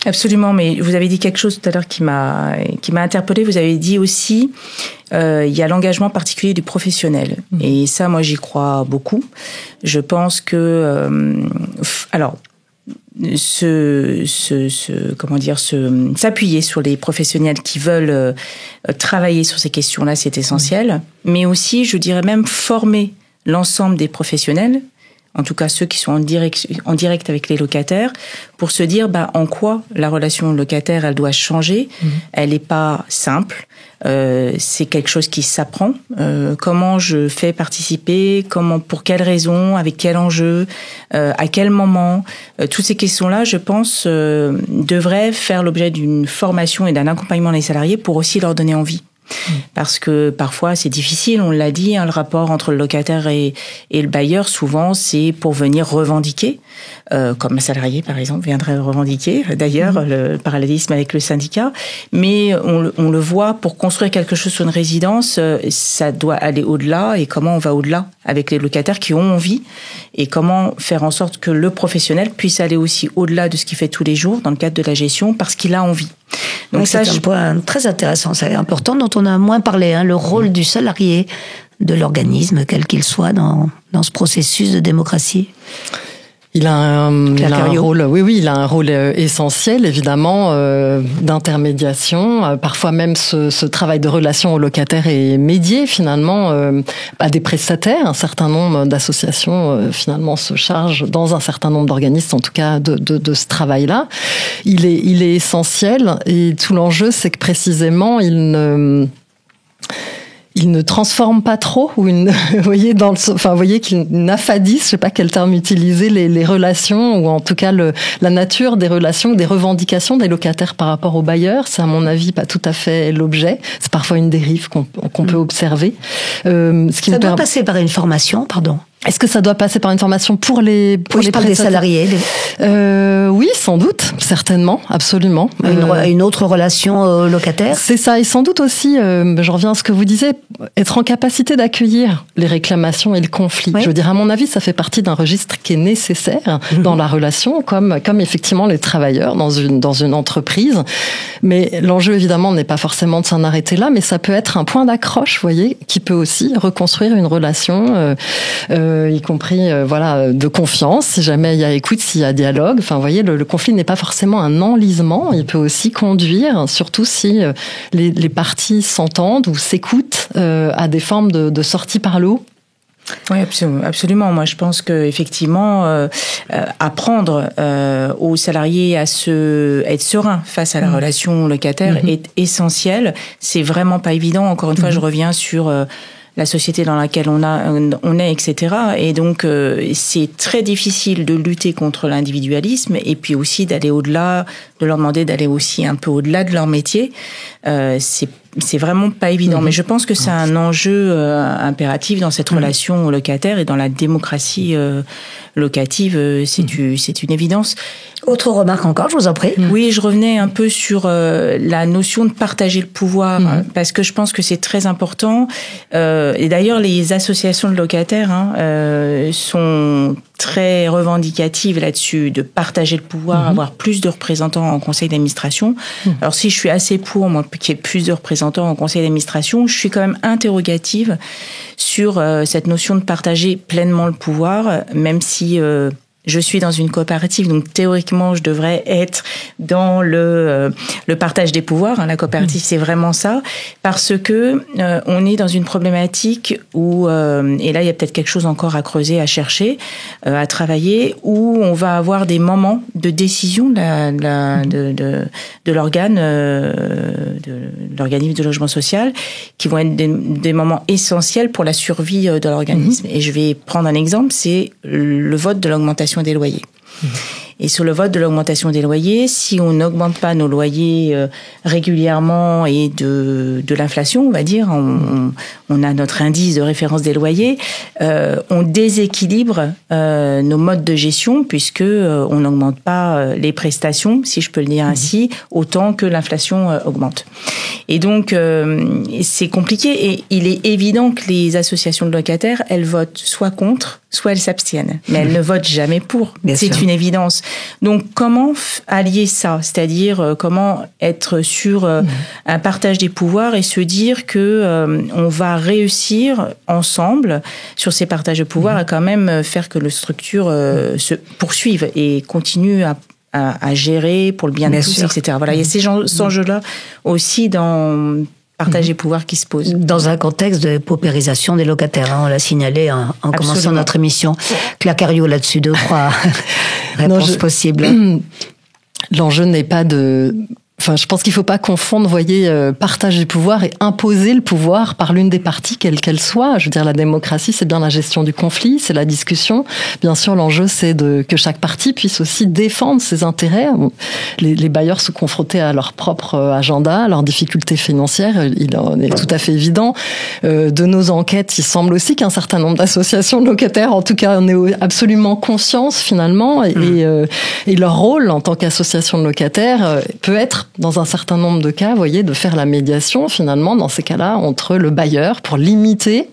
Absolument, mais vous avez dit quelque chose tout à l'heure qui m'a interpellée. Vous avez dit aussi, il y a l'engagement particulier du professionnel. Et ça, moi, j'y crois beaucoup. Je pense que, s'appuyer sur les professionnels qui veulent travailler sur ces questions-là, c'est essentiel. Mais aussi, je dirais même former l'ensemble des professionnels en tout cas ceux qui sont en direct avec les locataires, pour se dire en quoi la relation locataire elle doit changer. Elle n'est pas simple. C'est quelque chose qui s'apprend. Comment je fais participer, pour quelles raisons, avec quel enjeu, à quel moment. Toutes ces questions-là, je pense, devraient faire l'objet d'une formation et d'un accompagnement des salariés pour aussi leur donner envie. Parce que parfois c'est difficile, on l'a dit, le rapport entre le locataire et le bailleur, souvent c'est pour venir revendiquer, comme un salarié par exemple viendrait revendiquer, d'ailleurs le parallélisme avec le syndicat, mais on le voit, pour construire quelque chose sur une résidence, ça doit aller au-delà, et comment on va au-delà avec les locataires qui ont envie, et comment faire en sorte que le professionnel puisse aller aussi au-delà de ce qu'il fait tous les jours dans le cadre de la gestion, parce qu'il a envie. Donc c'est un point très intéressant, c'est important, dont on a moins parlé, le rôle du salarié, de l'organisme, quel qu'il soit, dans ce processus de démocratie. Il a un rôle, il a un rôle essentiel, évidemment, d'intermédiation. Parfois même, ce travail de relation au locataire est médié, finalement, à des prestataires. Un certain nombre d'associations, finalement, se chargent, dans un certain nombre d'organismes, en tout cas, de ce travail-là. Il est essentiel, et tout l'enjeu, c'est que précisément, il ne transforme pas trop, ou vous voyez qu'il n'affadisse, je sais pas quel terme utiliser, les relations, ou en tout cas la nature des relations, des revendications des locataires par rapport aux bailleurs. C'est à mon avis pas tout à fait l'objet. C'est parfois une dérive qu'on peut observer. Ça doit passer par une formation, pardon. Est-ce que ça doit passer par une formation pour les des salariés? Oui, sans doute, certainement, absolument. Une autre relation locataire? C'est ça, et sans doute aussi, je reviens à ce que vous disiez, être en capacité d'accueillir les réclamations et le conflit. Oui. Je veux dire, à mon avis, ça fait partie d'un registre qui est nécessaire dans la relation, comme effectivement les travailleurs dans une entreprise. Mais l'enjeu, évidemment, n'est pas forcément de s'en arrêter là, mais ça peut être un point d'accroche, vous voyez, qui peut aussi reconstruire une relation, y compris de confiance, si jamais il y a écoute, s'il y a dialogue. Enfin, vous voyez, le conflit n'est pas forcément un enlisement, il peut aussi conduire, surtout si les parties s'entendent ou s'écoutent, à des formes de sortie par le haut. Oui, absolument. Moi, je pense que effectivement, apprendre aux salariés à être serein face à la relation locataire est essentiel. C'est vraiment pas évident. Encore une fois, je reviens sur la société dans laquelle on est, etc. Et donc, c'est très difficile de lutter contre l'individualisme, et puis aussi d'aller au-delà, de leur demander d'aller aussi un peu au-delà de leur métier. C'est vraiment pas évident. Mais je pense que c'est un enjeu impératif dans cette relation au locataire, et dans la démocratie locative, c'est une évidence. Autre remarque encore, je vous en prie. Oui, je revenais un peu sur la notion de partager le pouvoir, parce que je pense que c'est très important. Et d'ailleurs, les associations de locataires sont très revendicatives là-dessus, de partager le pouvoir, avoir plus de représentants en conseil d'administration. Alors si je suis assez pour, moi, qu'il y ait plus de représentants en conseil d'administration, je suis quand même interrogative sur cette notion de partager pleinement le pouvoir, même si je suis dans une coopérative, donc théoriquement, je devrais être dans le partage des pouvoirs. La coopérative, c'est vraiment ça, parce que on est dans une problématique où, et là, il y a peut-être quelque chose encore à creuser, à chercher, à travailler, où on va avoir des moments de décision de l'organe, de l'organisme de logement social, qui vont être des moments essentiels pour la survie de l'organisme. Et je vais prendre un exemple, c'est le vote de l'augmentation des loyers. Et sur le vote de l'augmentation des loyers, si on n'augmente pas nos loyers régulièrement et de l'inflation, on va dire, on a notre indice de référence des loyers, on déséquilibre nos modes de gestion, puisque on n'augmente pas les prestations, si je peux le dire ainsi, autant que l'inflation augmente. Et donc c'est compliqué, et il est évident que les associations de locataires, elles votent soit contre, soit elles s'abstiennent, mais elles ne votent jamais pour. C'est une évidence. Donc, comment allier ça? C'est-à-dire, comment être sur un partage des pouvoirs et se dire que on va réussir ensemble sur ces partages de pouvoirs à quand même faire que la structure se poursuive et continue à gérer pour le bien de tous, etc. Voilà, il y a ces enjeux-là aussi dans partage des pouvoirs qui se pose. Dans un contexte de paupérisation des locataires, on l'a signalé en commençant notre émission. Claire Cariou, là-dessus, 2-3 réponses possibles. L'enjeu n'est pas de... Enfin, je pense qu'il faut pas confondre, vous voyez, partage du pouvoir et imposer le pouvoir par l'une des parties, quelle qu'elle soit. Je veux dire, la démocratie, c'est bien la gestion du conflit, c'est la discussion. Bien sûr, l'enjeu, c'est que chaque partie puisse aussi défendre ses intérêts. Les bailleurs sont confrontés à leur propre agenda, à leurs difficultés financières. Il en est tout à fait évident. De nos enquêtes, il semble aussi qu'un certain nombre d'associations de locataires, en tout cas, en aient absolument conscience, finalement, et leur rôle en tant qu'association de locataires peut être, dans un certain nombre de cas, vous voyez, de faire la médiation, finalement, dans ces cas-là, entre le bailleur, pour limiter,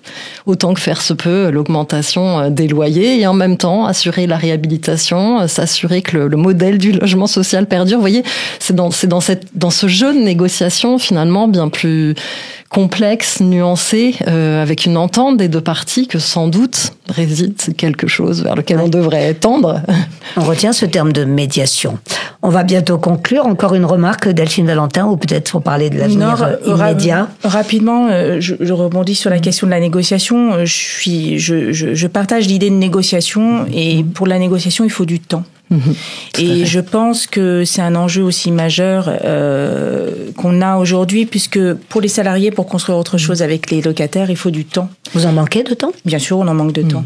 autant que faire se peut, l'augmentation des loyers, et en même temps, assurer la réhabilitation, s'assurer que le modèle du logement social perdure. Vous voyez, c'est dans ce jeu de négociation, finalement, bien plus complexe, nuancé, avec une entente des deux parties, que sans doute réside quelque chose vers lequel on devrait tendre. On retient ce terme de médiation. On va bientôt conclure. Encore une remarque, Delphine Valentin, ou peut-être pour parler de l'avenir immédiat. Rapidement, je rebondis sur la question de la négociation. Je partage l'idée de négociation, et pour la négociation, il faut du temps. Et je pense que c'est un enjeu aussi majeur qu'on a aujourd'hui, puisque pour les salariés, pour construire autre chose avec les locataires, il faut du temps. Vous en manquez de temps ? Bien sûr, on en manque de temps.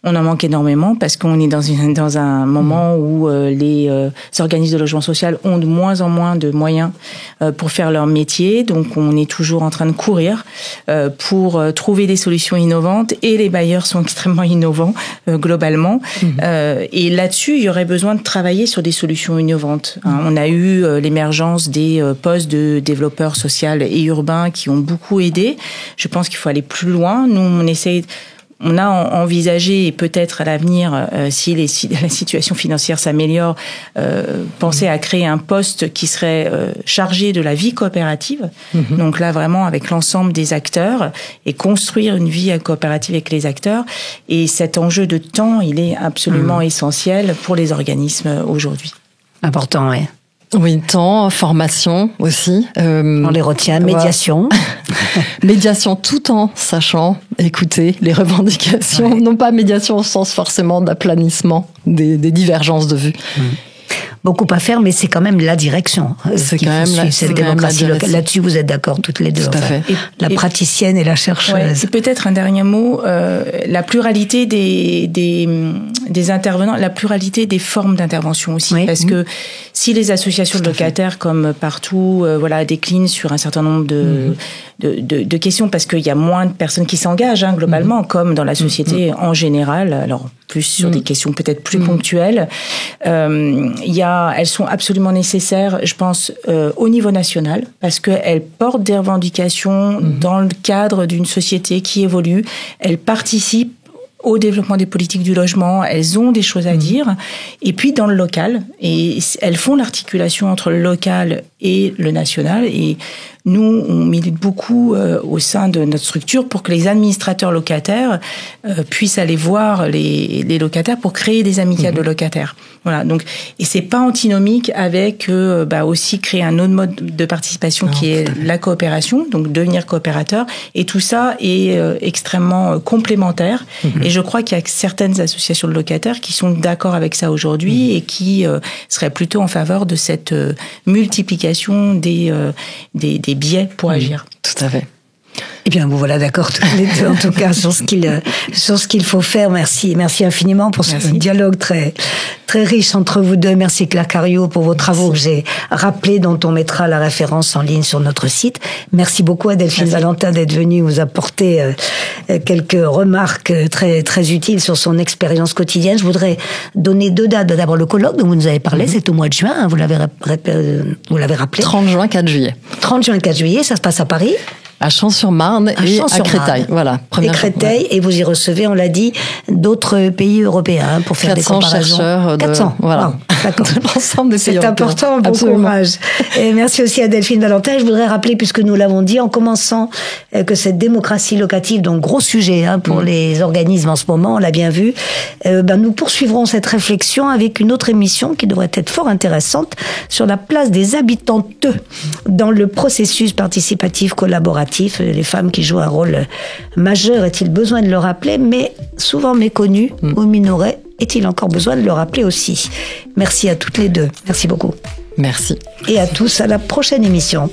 On en manque énormément parce qu'on est dans un moment où les organismes de logement social ont de moins en moins de moyens pour faire leur métier. Donc, on est toujours en train de courir pour trouver des solutions innovantes, et les bailleurs sont extrêmement innovants globalement. Et là-dessus, il y aurait besoin de travailler sur des solutions innovantes. On a eu l'émergence des postes de développeurs sociaux et urbains qui ont beaucoup aidé. Je pense qu'il faut aller plus loin. Nous, on a envisagé, et peut-être à l'avenir, si la situation financière s'améliore, penser à créer un poste qui serait chargé de la vie coopérative. Donc là, vraiment, avec l'ensemble des acteurs, et construire une vie coopérative avec les acteurs. Et cet enjeu de temps, il est absolument essentiel pour les organismes aujourd'hui. Important, oui. Oui, temps, formation aussi. On les retient, médiation. Médiation tout en sachant écouter les revendications. Non pas médiation au sens forcément d'aplanissement des divergences de vue. Beaucoup à faire, mais c'est quand même la direction. C'est quand même cette démocratie locale. Là-dessus, vous êtes d'accord toutes les deux. Tout à fait. La praticienne et la chercheuse. Ouais, c'est peut-être un dernier mot. La pluralité des intervenants, la pluralité des formes d'intervention aussi, parce que si les associations de locataires, comme partout, déclinent sur un certain nombre de questions, parce qu'il y a moins de personnes qui s'engagent globalement, comme dans la société en général. Alors plus sur des questions peut-être plus ponctuelles. Elles sont absolument nécessaires, je pense, au niveau national, parce qu'elles portent des revendications dans le cadre d'une société qui évolue. Elles participent au développement des politiques du logement, elles ont des choses à dire. Et puis dans le local, et elles font l'articulation entre le local et le national. Et nous, on milite beaucoup au sein de notre structure pour que les administrateurs locataires puissent aller voir les locataires pour créer des amicales de locataires. Voilà. Donc, et c'est pas antinomique avec aussi créer un autre mode de participation qui est la coopération, donc devenir coopérateur. Et tout ça est extrêmement complémentaire. Et je crois qu'il y a certaines associations de locataires qui sont d'accord avec ça aujourd'hui et qui seraient plutôt en faveur de cette multiplication des biais pour agir. Tout à fait. Eh bien, vous voilà d'accord tous les deux, en tout cas, sur ce qu'il faut faire. Merci infiniment pour ce dialogue très, très riche entre vous deux. Merci Claire Cariou pour vos travaux que j'ai rappelés, dont on mettra la référence en ligne sur notre site. Merci beaucoup à Delphine Valentin d'être venue nous apporter quelques remarques très, très utiles sur son expérience quotidienne. Je voudrais donner 2 dates. D'abord, le colloque dont vous nous avez parlé, c'est au mois de juin, vous l'avez rappelé. 30 juin, 4 juillet. 30 juin, 4 juillet, ça se passe à Paris. À Champs-sur-Marne et à Créteil. Voilà. Et Créteil, et vous y recevez, on l'a dit, d'autres pays européens pour faire des comparaisons. 400 chercheurs. 400, voilà. D'accord. L'ensemble des pays C'est européens. important, bon Absolument. courage. Et merci aussi à Delphine Valentin. Je voudrais rappeler, puisque nous l'avons dit en commençant, que cette démocratie locative, donc gros sujet pour les organismes en ce moment, on l'a bien vu, nous poursuivrons cette réflexion avec une autre émission qui devrait être fort intéressante sur la place des habitantes dans le processus participatif collaboratif. Les femmes qui jouent un rôle majeur, est-il besoin de le rappeler, mais souvent méconnu ou minoré, est-il encore besoin de le rappeler aussi? Merci à toutes les deux. Merci beaucoup. Merci. Et à tous, à la prochaine émission.